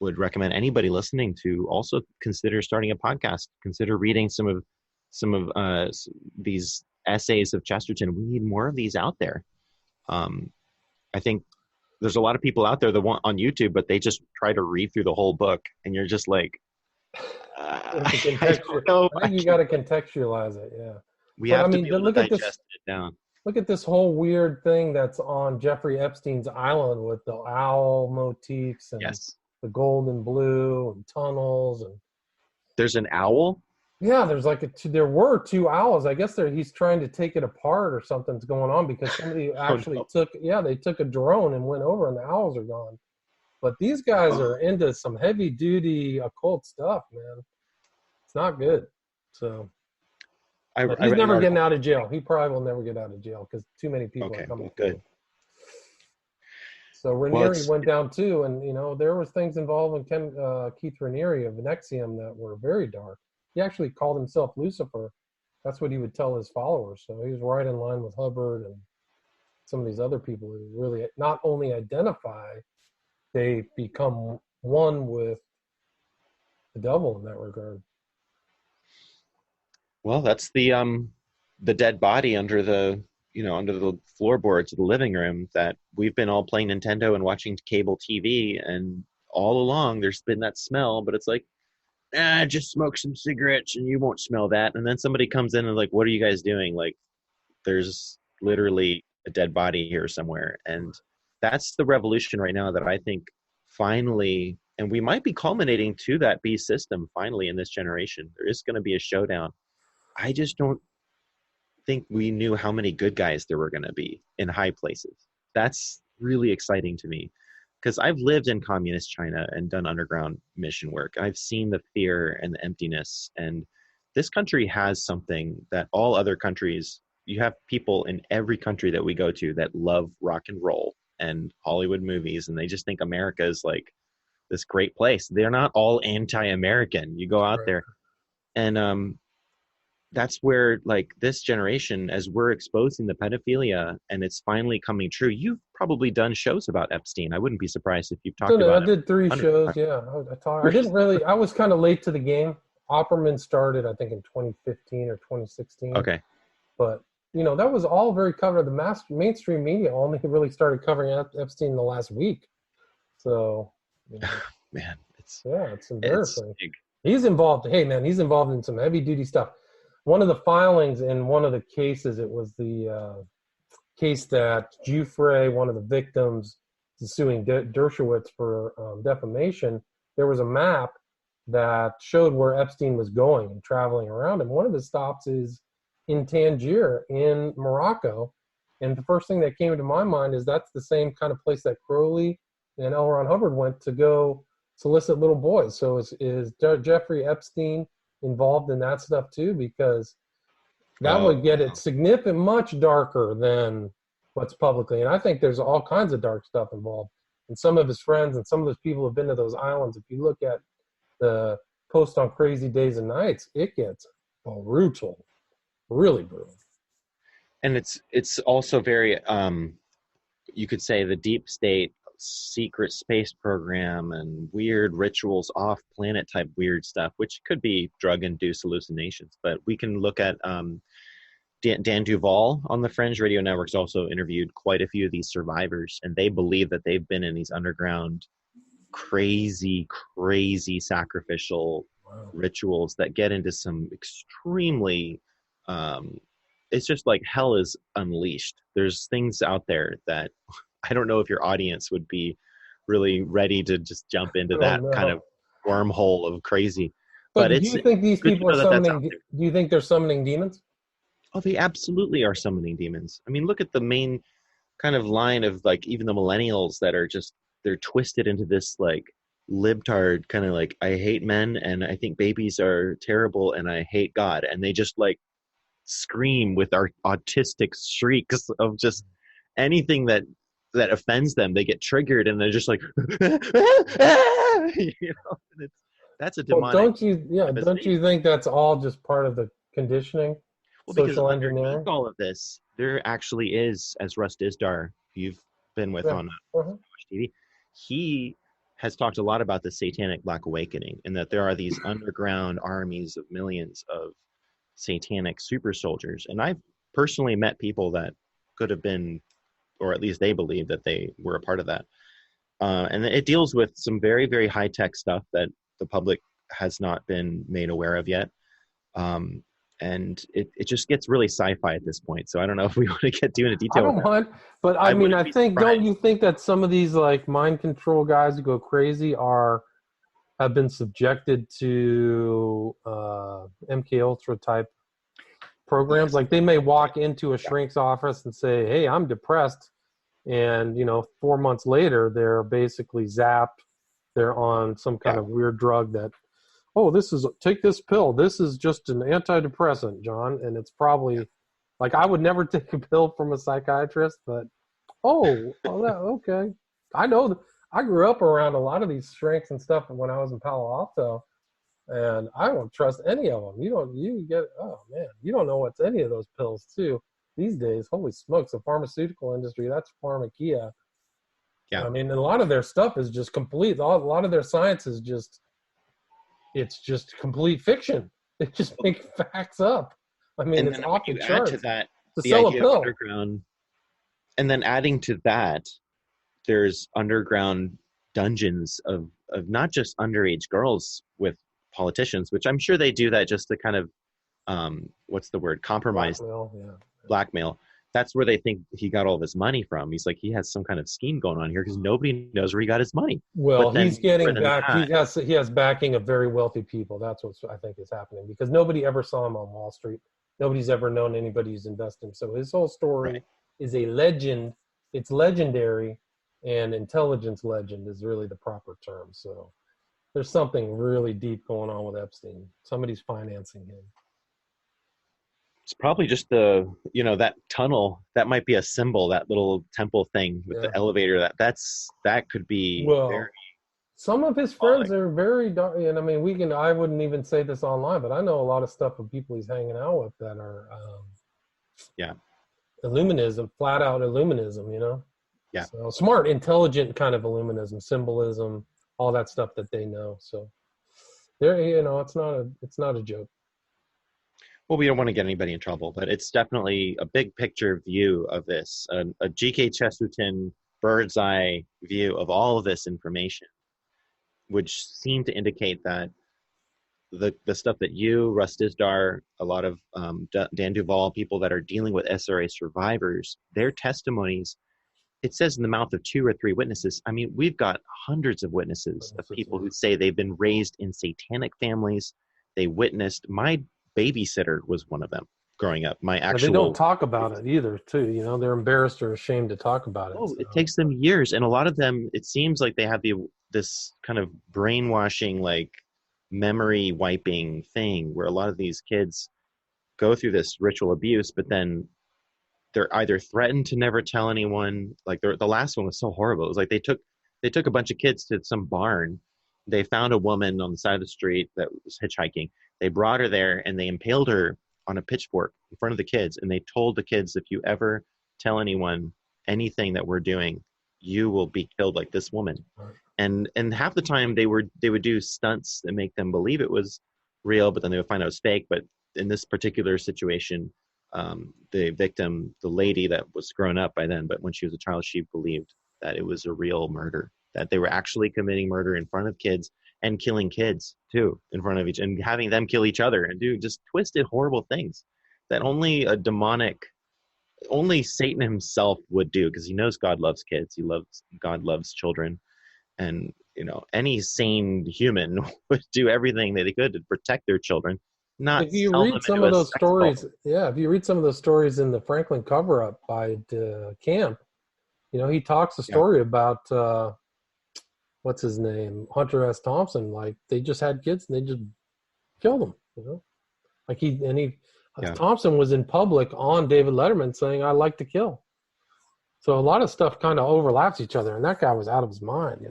would recommend anybody listening to also consider starting a podcast. Consider reading some of these essays of Chesterton. We need more of these out there. I think there's a lot of people out there that want on YouTube, but they just try to read through the whole book, and you're just like, I don't know. I think you got to contextualize it. Yeah. We But have I to mean, be able to look at this. digest it down. Look at this whole weird thing that's on Jeffrey Epstein's island with the owl motifs and Yes. the gold and blue and tunnels and There's an owl? yeah, there's like there were two owls. I guess he's trying to take it apart or something's going on because somebody actually they took a drone and went over and the owls are gone. But these guys are into some heavy duty occult stuff, man. It's not good. So but he's never getting out of jail. He probably will never get out of jail because too many people are coming. Good. So Raniere went down too, and there was things involving Keith Raniere of NXIVM that were very dark. He actually called himself Lucifer. That's what he would tell his followers. So he was right in line with Hubbard and some of these other people who really not only identify, they become one with the devil in that regard. Well, that's the dead body under the floorboards of the living room that we've been all playing Nintendo and watching cable TV, and all along there's been that smell, but it's like, just smoke some cigarettes and you won't smell that. And then somebody comes in and like, what are you guys doing? Like, there's literally a dead body here somewhere. And that's the revolution right now that I think finally, and we might be culminating to that beast system finally in this generation. There is going to be a showdown. I just don't think we knew how many good guys there were going to be in high places. That's really exciting to me because I've lived in communist China and done underground mission work. I've seen the fear and the emptiness, and this country has something that all other countries, you have people in every country that we go to that love rock and roll and Hollywood movies, and they just think America is like this great place. They're not all anti-American. You go out there and that's where, like, this generation, as we're exposing the pedophilia and it's finally coming true. You've probably done shows about Epstein. I wouldn't be surprised if you've talked about it. I did 3 shows. Yeah. I didn't really, I was kind of late to the game. Opperman started, I think, in 2015 or 2016. Okay. But, that was all very covered. The mainstream media only really started covering Epstein in the last week. So, man, it's embarrassing. He's involved. Hey, man, he's involved in some heavy duty stuff. One of the filings in one of the cases, it was the case that Giuffre, one of the victims, is suing Dershowitz for defamation. There was a map that showed where Epstein was going and traveling around. And one of his stops is in Tangier in Morocco. And the first thing that came to my mind is that's the same kind of place that Crowley and L. Ron Hubbard went to go solicit little boys. So is Jeffrey Epstein involved in that stuff too? Because that would get it much darker than what's publicly. And I think there's all kinds of dark stuff involved. And some of his friends and some of those people have been to those islands. If you look at the post on Crazy Days and Nights, it gets brutal, really brutal. And it's also very, you could say, the deep state secret space program and weird rituals off planet type weird stuff, which could be drug induced hallucinations. But we can look at Dan Duvall on the Fringe Radio Network's also interviewed quite a few of these survivors, and they believe that they've been in these underground crazy sacrificial rituals that get into some extremely it's just like hell is unleashed. There's things out there that I don't know if your audience would be really ready to just jump into that kind of wormhole of crazy. But do you think these people are summoning? Do you think they're summoning demons? Oh, they absolutely are summoning demons. I mean, look at the main kind of line of, like, even the millennials that are just, they're twisted into this like libtard kind of like, I hate men and I think babies are terrible and I hate God, and they just like scream with our autistic shrieks of just anything that offends them. They get triggered and they're just like that's a demonic. Well, don't you think that's all just part of the conditioning? Well, social engineering. All of this, there actually is, as Russ Dizdar, you've been with on TV, he has talked a lot about the Satanic Black Awakening, and that there are these underground armies of millions of satanic super soldiers. And I've personally met people that could have been, or at least they believe that they were a part of that. And it deals with some very, very high-tech stuff that the public has not been made aware of yet. And it just gets really sci-fi at this point. So I don't know if we want to get too into detail. I don't mind, but I mean, I think, don't you think that some of these like mind control guys who go crazy have been subjected to MK Ultra type programs? Like they may walk into a shrink's office and say, "Hey, I'm depressed," and 4 months later, they're basically zapped. They're on some kind of weird drug that, take this pill. This is just an antidepressant, John. And it's probably like, I would never take a pill from a psychiatrist, but, okay. I know I grew up around a lot of these shrinks and stuff when I was in Palo Alto, and I don't trust any of them. You don't know what's any of those pills too these days. Holy smokes, the pharmaceutical industry, that's pharmakia. Yeah. I mean, a lot of their stuff is just complete. A lot of their science is it's just complete fiction. They just make facts up. I mean, it's off the charts. Add to that, the idea of underground, and then adding to that, there's underground dungeons of not just underage girls with politicians, which I'm sure they do that just to kind of, what's the word? Compromise. Blackmail. That's where they think he got all of his money from. He's like, he has some kind of scheme going on here because nobody knows where he got his money. Well, he's getting back. He has backing of very wealthy people. That's what I think is happening, because nobody ever saw him on Wall Street. Nobody's ever known anybody who's investing. So his whole story is a legend. It's legendary, and intelligence legend is really the proper term. So there's something really deep going on with Epstein. Somebody's financing him. It's probably just that tunnel. That might be a symbol, that little temple thing with the elevator. That could be. Well, some of his friends are very dark. And I mean, I wouldn't even say this online, but I know a lot of stuff of people he's hanging out with that are, Illuminism, flat out Illuminism, Yeah. So smart, intelligent kind of Illuminism, symbolism, all that stuff that they know. So there, it's not a joke. Well, we don't want to get anybody in trouble, but it's definitely a big picture view of this, a G.K. Chesterton bird's eye view of all of this information, which seem to indicate that the stuff that you, Russ Dizdar, a lot of Dan Duvall, people that are dealing with SRA survivors, their testimonies, it says in the mouth of 2 or 3 witnesses. I mean, we've got hundreds of witnesses of people who say they've been raised in satanic families. They witnessed. My babysitter was one of them growing up. They don't talk about it either, too. They're embarrassed or ashamed to talk about it. It takes them years, and a lot of them, it seems like they have this kind of brainwashing, like memory wiping thing, where a lot of these kids go through this ritual abuse, but then they're either threatened to never tell anyone. Like the last one was so horrible. It was like they took a bunch of kids to some barn. They found a woman on the side of the street that was hitchhiking. They brought her there and they impaled her on a pitchfork in front of the kids. And they told the kids, if you ever tell anyone anything that we're doing, you will be killed like this woman. And half the time they would do stunts that make them believe it was real, but then they would find out it was fake. But in this particular situation, the victim, the lady that was grown up by then, but when she was a child, she believed that it was a real murder, that they were actually committing murder in front of kids and killing kids too in front of and having them kill each other and do just twisted, horrible things that only Satan himself would do, because he knows God loves kids. God loves children. And, any sane human would do everything that they could to protect their children. If you read some of those stories in the Franklin cover-up by Camp, he talks a story about, what's his name? Hunter S. Thompson. Like, they just had kids and they just killed them, Like Thompson was in public on David Letterman saying, "I like to kill." So a lot of stuff kind of overlaps each other, and that guy was out of his mind,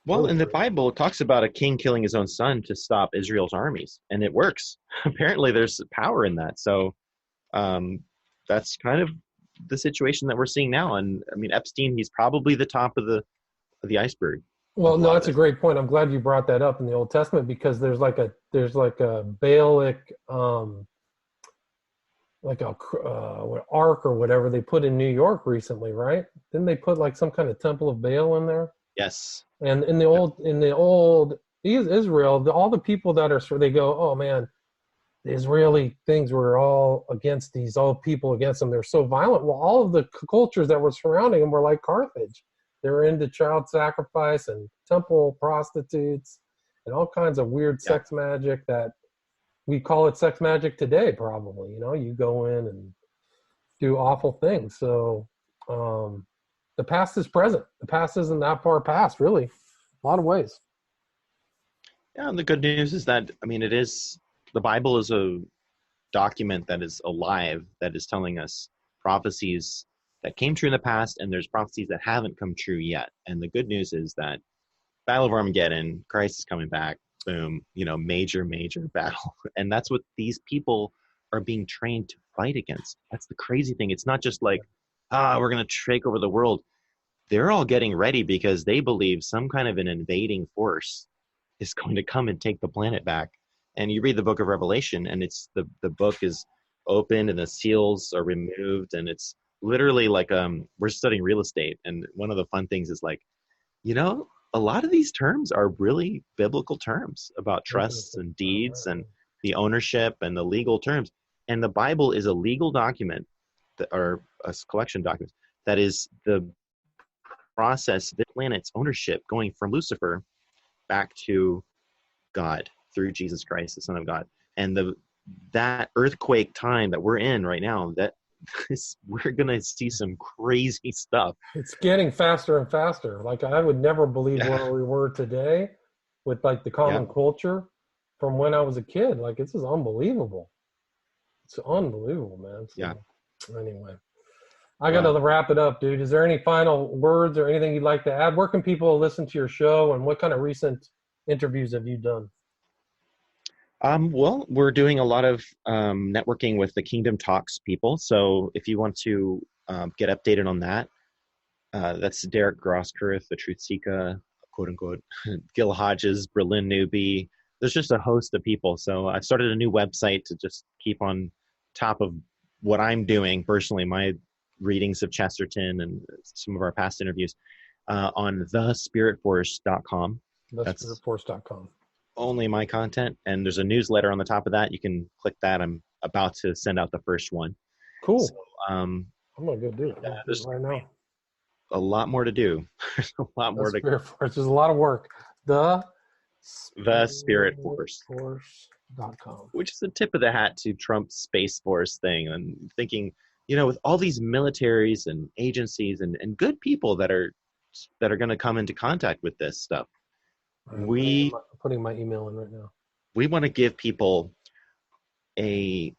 Well, in the Bible, it talks about a king killing his own son to stop Israel's armies, and it works. Apparently, there's power in that. So that's kind of the situation that we're seeing now. And I mean, Epstein, he's probably the top of the iceberg. Well, no, that's a great point. I'm glad you brought that up in the Old Testament, because there's like a Baalic, ark or whatever they put in New York recently, right? Didn't they put like some kind of temple of Baal in there? Yes. And in the old Israel, all the people that are, they go, oh man, the Israeli things were all against these, all people against them. They're so violent. Well, all of the cultures that were surrounding them were like Carthage. They were into child sacrifice and temple prostitutes and all kinds of weird sex magic that we call it sex magic today, probably. You know, you go in and do awful things. So the past is present. The past isn't that far past, really. A lot of ways. Yeah, and the good news is that, I mean, the Bible is a document that is alive, that is telling us prophecies that came true in the past, and there's prophecies that haven't come true yet. And the good news is that Battle of Armageddon, Christ is coming back, boom, major, major battle. And that's what these people are being trained to fight against. That's the crazy thing. It's not just like, we're going to take over the world. They're all getting ready because they believe some kind of an invading force is going to come and take the planet back. And you read the book of Revelation, and it's the book is opened and the seals are removed, and it's literally like we're studying real estate, and one of the fun things is like, a lot of these terms are really biblical terms about trusts and deeds and the ownership and the legal terms. And the Bible is a legal document or a collection of documents that is the process of the planet's ownership going from Lucifer back to God through Jesus Christ, the Son of God. And that earthquake time that we're in right now, we're going to see some crazy stuff. It's getting faster and faster. Like, I would never believe where we were today with like the common culture from when I was a kid. Like, this is unbelievable. It's unbelievable, man. So, anyway, I got to wrap it up, dude. Is there any final words or anything you'd like to add? Where can people listen to your show, and what kind of recent interviews have you done? Well, we're doing a lot of networking with the Kingdom Talks people. So if you want to get updated on that, that's Derek Grosskirth, the Truth Seeker, quote unquote, Gil Hodges, Berlin Newbie. There's just a host of people. So I've started a new website to just keep on top of what I'm doing personally, my readings of Chesterton and some of our past interviews on thespiritforce.com. Thespiritforce.com. Only my content, and there's a newsletter on the top of that. You can click that. I'm about to send out the first one. Cool. So, I'm gonna go do it. There's right now. A lot more to do. There's a lot more to do. There's a lot of work. Thespiritforce.com, which is the tip of the hat to Trump's Space Force thing. And thinking, with all these militaries and agencies and good people that are going to come into contact with this stuff. I'm putting my email in right now. We want to give people an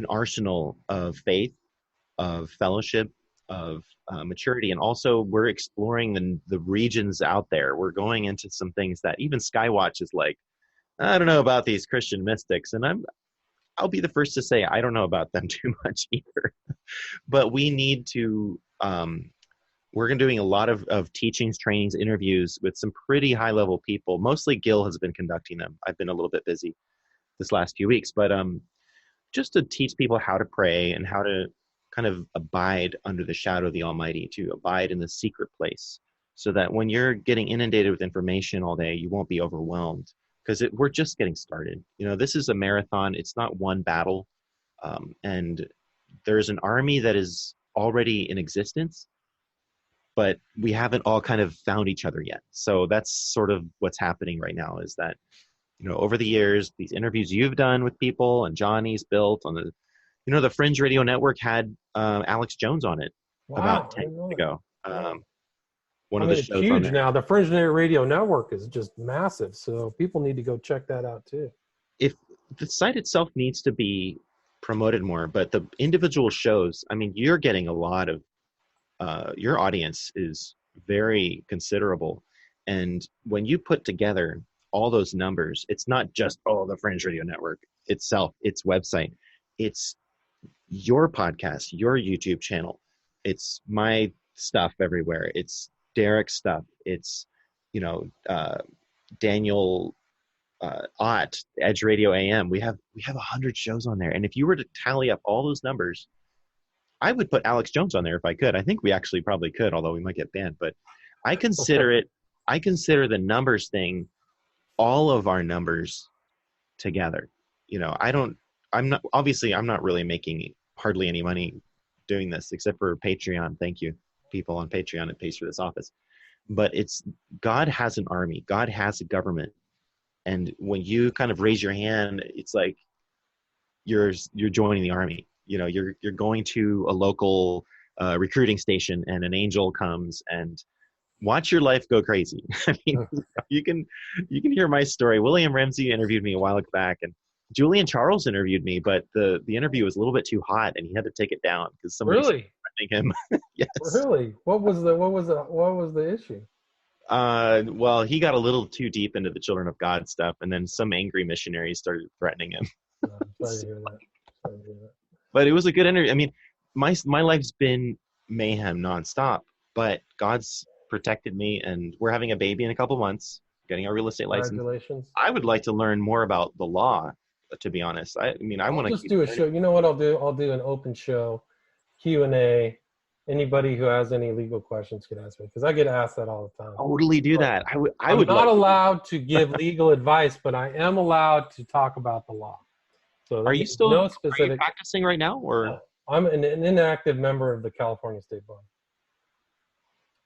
arsenal of faith, of fellowship, of maturity, and also we're exploring the regions out there. We're going into some things that even Skywatch is like, I don't know about these Christian mystics, and I'll be the first to say I don't know about them too much either. But we need to. We're going to be doing a lot of teachings, trainings, interviews with some pretty high-level people. Mostly Gil has been conducting them. I've been a little bit busy this last few weeks. But just to teach people how to pray and how to kind of abide under the shadow of the Almighty, to abide in the secret place, so that when you're getting inundated with information all day, you won't be overwhelmed. Because we're just getting started. This is a marathon. It's not one battle. And there's an army that is already in existence, but we haven't all kind of found each other yet. So that's sort of what's happening right now, is that, over the years, these interviews you've done with people and Johnny's built on the Fringe Radio Network had Alex Jones on it about 10 years ago. One of the shows it's huge now. The Fringe Radio Network is just massive. So people need to go check that out too. If the site itself needs to be promoted more, but the individual shows, you're getting a lot of, your audience is very considerable. And when you put together all those numbers, it's not just, the Fringe Radio Network itself, its website. It's your podcast, your YouTube channel. It's my stuff everywhere. It's Derek's stuff. It's, Daniel Ott, Edge Radio AM. We have 100 shows on there. And if you were to tally up all those numbers, I would put Alex Jones on there if I could. I think we actually probably could, although we might get banned. But I consider the numbers thing all of our numbers together. You know, I'm not really making hardly any money doing this except for Patreon. Thank you, people on Patreon. It pays for this office. But God has an army. God has a government. And when you kind of raise your hand, it's like you're joining the army. You know, you're going to a local recruiting station, and an angel comes and watch your life go crazy. I mean, you can hear my story. William Ramsey interviewed me a while back, and Julian Charles interviewed me, but the interview was a little bit too hot, and he had to take it down because somebody Really? threatening him. Yes. Really? What was the issue? Well, he got a little too deep into the Children of God stuff, and then some angry missionaries started threatening him. Sorry to hear that. But it was a good interview. I mean, my life's been mayhem nonstop, but God's protected me, and we're having a baby in a couple months, getting our real estate license. Congratulations. I would like to learn more about the law, to be honest. I mean, I want to just do a show. You know what I'll do? I'll do an open show, Q&A. Anybody who has any legal questions can ask me, because I get asked that all the time. Totally do that. I would not allowed to give legal advice, but I am allowed to talk about the law. So are you practicing right now, or? I'm an inactive member of the California State Bar.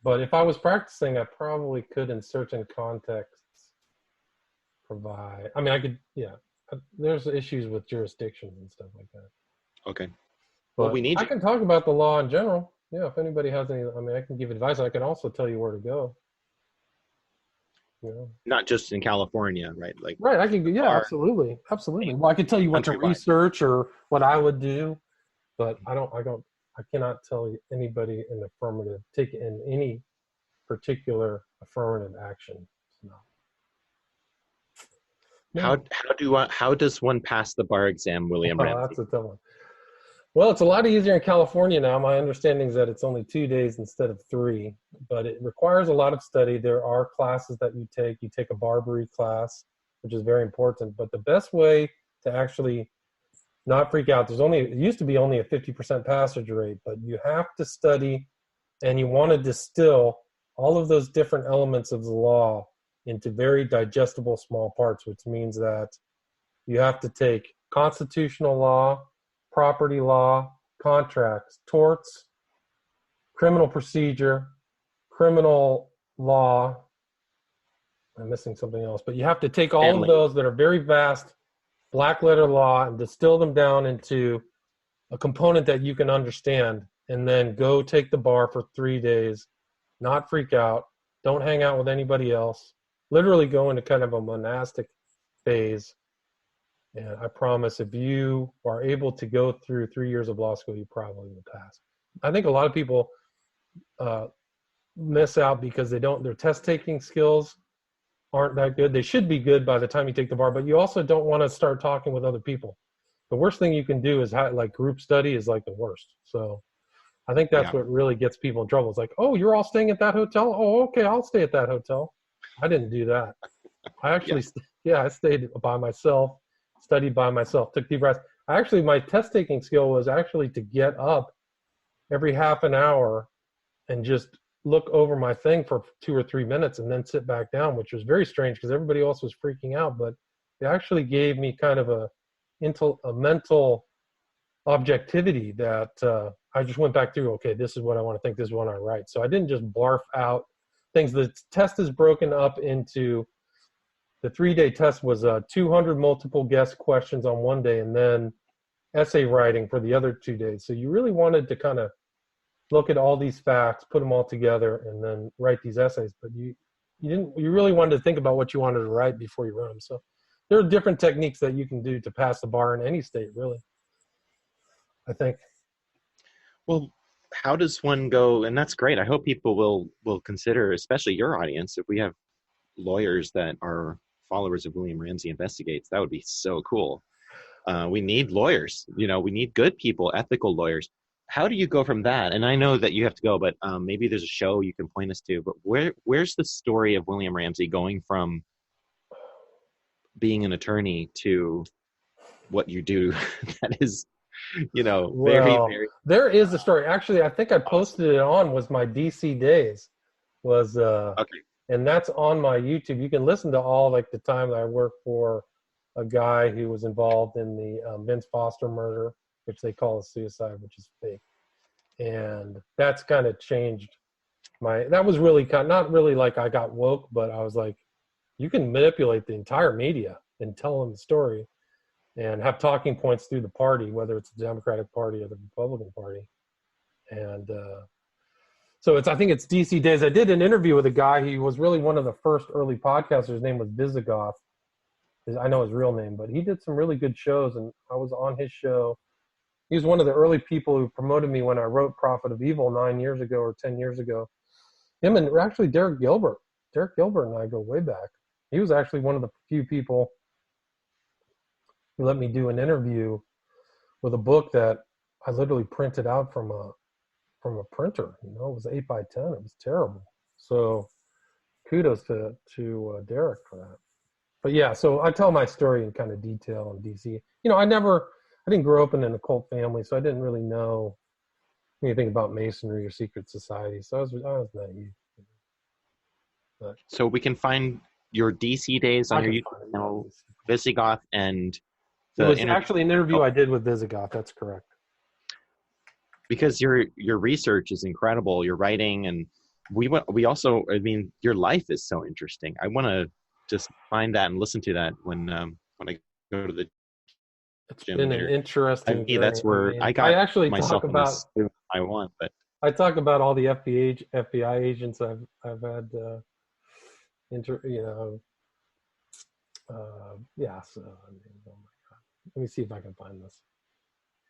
But if I was practicing, I probably could, in certain contexts, provide. I mean, I could. Yeah, there's issues with jurisdictions and stuff like that. Okay. But I can talk about the law in general. Yeah, if anybody has any, I mean, I can give advice. I can also tell you where to go. You know? Not just in California, right? Right, I can. Yeah, absolutely. Well, I can tell you what to research or what I would do, but I cannot tell you anybody in affirmative take in any particular affirmative action. No. How does one pass the bar exam, William Ramsey? That's a tough one. Well, it's a lot easier in California now. My understanding is that it's only 2 days instead of 3, but it requires a lot of study. There are classes that you take. You take a barbery class, which is very important. But the best way to actually not freak out, it used to be only a 50% passage rate, but you have to study, and you want to distill all of those different elements of the law into very digestible small parts, which means that you have to take constitutional law, property law, contracts, torts, criminal procedure, criminal law. I'm missing something else, but you have to take all of those that are very vast black letter law and distill them down into a component that you can understand, and then go take the bar for 3 days, not freak out, don't hang out with anybody else, literally go into kind of a monastic phase. And I promise, if you are able to go through 3 years of law school, you probably will pass. I think a lot of people miss out because their test-taking skills aren't that good. They should be good by the time you take the bar, but you also don't want to start talking with other people. The worst thing you can do is group study is like the worst. So I think that's what really gets people in trouble. It's like, oh, you're all staying at that hotel? Oh, okay, I'll stay at that hotel. I didn't do that. I actually, I stayed by myself. Studied by myself, took deep breaths. My test-taking skill was actually to get up every half an hour and just look over my thing for 2 or 3 minutes and then sit back down, which was very strange because everybody else was freaking out. But it actually gave me kind of a mental objectivity that I just went back through, okay, this is what I want to think, this is what I write. So I didn't just barf out things. The test is broken up into, the 3-day test was 200 multiple guess questions on one day, and then essay writing for the other 2 days. So you really wanted to kind of look at all these facts, put them all together, and then write these essays. But you really wanted to think about what you wanted to write before you wrote them. So there are different techniques that you can do to pass the bar in any state, really, I think. Well, how does one go? And that's great. I hope people will consider, especially your audience, if we have lawyers that are followers of William Ramsey Investigates, that would be so cool. We need lawyers, we need good people, ethical lawyers. How do you go from that? And I know that you have to go, but maybe there's a show you can point us to, but where's the story of William Ramsey going from being an attorney to what you do? That is, very. There is a story. Actually, I think I posted it on, was my DC days. Okay. And that's on my YouTube. You can listen to all like the time that I worked for a guy who was involved in the Vince Foster murder, which they call a suicide, which is fake. And that's kind of changed that was really not really like I got woke, but I was like, you can manipulate the entire media and tell them the story and have talking points through the party, whether it's the Democratic Party or the Republican Party. And so I think it's DC Days. I did an interview with a guy. He was really one of the first early podcasters. His name was Visigoth. I know his real name, but he did some really good shows, and I was on his show. He was one of the early people who promoted me when I wrote Prophet of Evil 9 years ago or 10 years ago. Him and actually Derek Gilbert. Derek Gilbert and I go way back. He was actually one of the few people who let me do an interview with a book that I literally printed out from a printer. You know, it was 8x10. It was terrible. So kudos to Derek for that. But yeah, so I tell my story in kind of detail in DC. You know, I didn't grow up in an occult family, so I didn't really know anything about Masonry or secret society. So I was naive. But so we can find your DC Days on your YouTube channel, Visigoth, and it was actually an interview I did with Visigoth. That's correct. Because your research is incredible, your writing, and we also, I mean, your life is so interesting. I want to just find that and listen to that when I go to the It's gym been later. an interesting journey. That's where I actually myself talk about I want, but I talk about all the FBI agents I've had yeah. So I mean, oh my God, let me see if I can find this.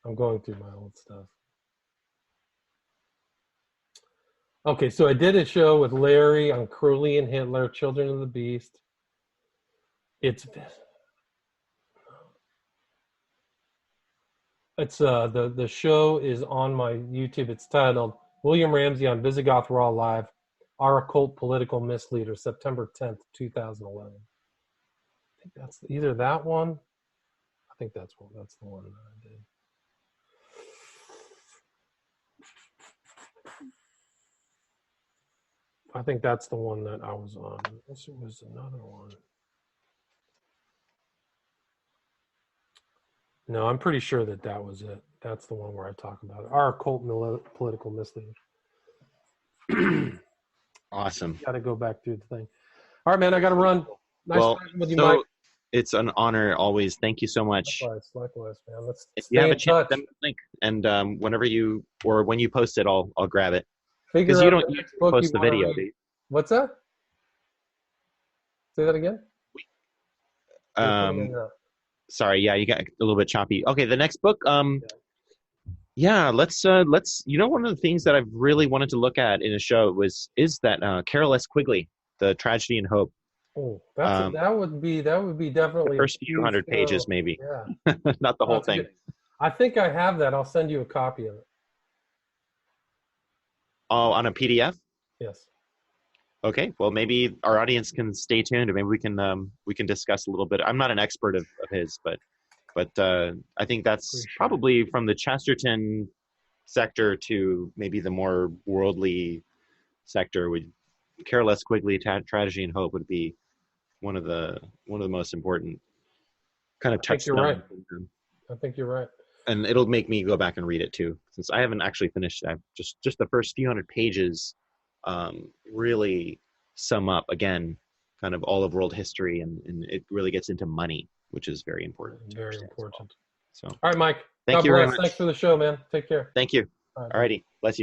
I'm going through my old stuff. Okay, so I did a show with Larry on Crowley and Hitler, Children of the Beast. It's the show is on my YouTube. It's titled William Ramsey on Visigoth Raw Live, Our Occult Political Misleader, September 10th, 2011. I think that's either that one. I think that's the one that I did. I think that's the one that I was on. Unless it was another one. No, I'm pretty sure that was it. That's the one where I talk about it. Our occult political misleading. Awesome. Got to go back through the thing. All right, man, I got to run. Nice talking with you, so Mike. It's an honor always. Thank you so much. Likewise, man. Let's if stay you have a in chance, touch. send me the link, and whenever when you post it, I'll grab it. Because you don't post the video, do you? What's that? Say that again. Sorry, yeah, you got a little bit choppy. Okay, the next book. Yeah, let's. One of the things that I've really wanted to look at in a show is that Carol S. Quigley, The Tragedy and Hope. Oh, that would be definitely the first few hundred pages, maybe. Yeah, not the whole thing. I think I have that. I'll send you a copy of it. Oh, on a PDF? Yes. Okay. Well, maybe our audience can stay tuned, and maybe we can discuss a little bit. I'm not an expert of his, but I think that's probably from the Chesterton sector to maybe the more worldly sector. Would Carol S. Quigley, Tragedy and Hope would be one of the most important kind of touchstones. I think you're right. And it'll make me go back and read it too, since I haven't actually finished it. Just the first few hundred pages really sum up again kind of all of world history, and it really gets into money, which is very important. Very important. Well. So, all right, Mike. Thank you very much. Thanks for the show, man. Take care. Thank you. All righty. Bless you.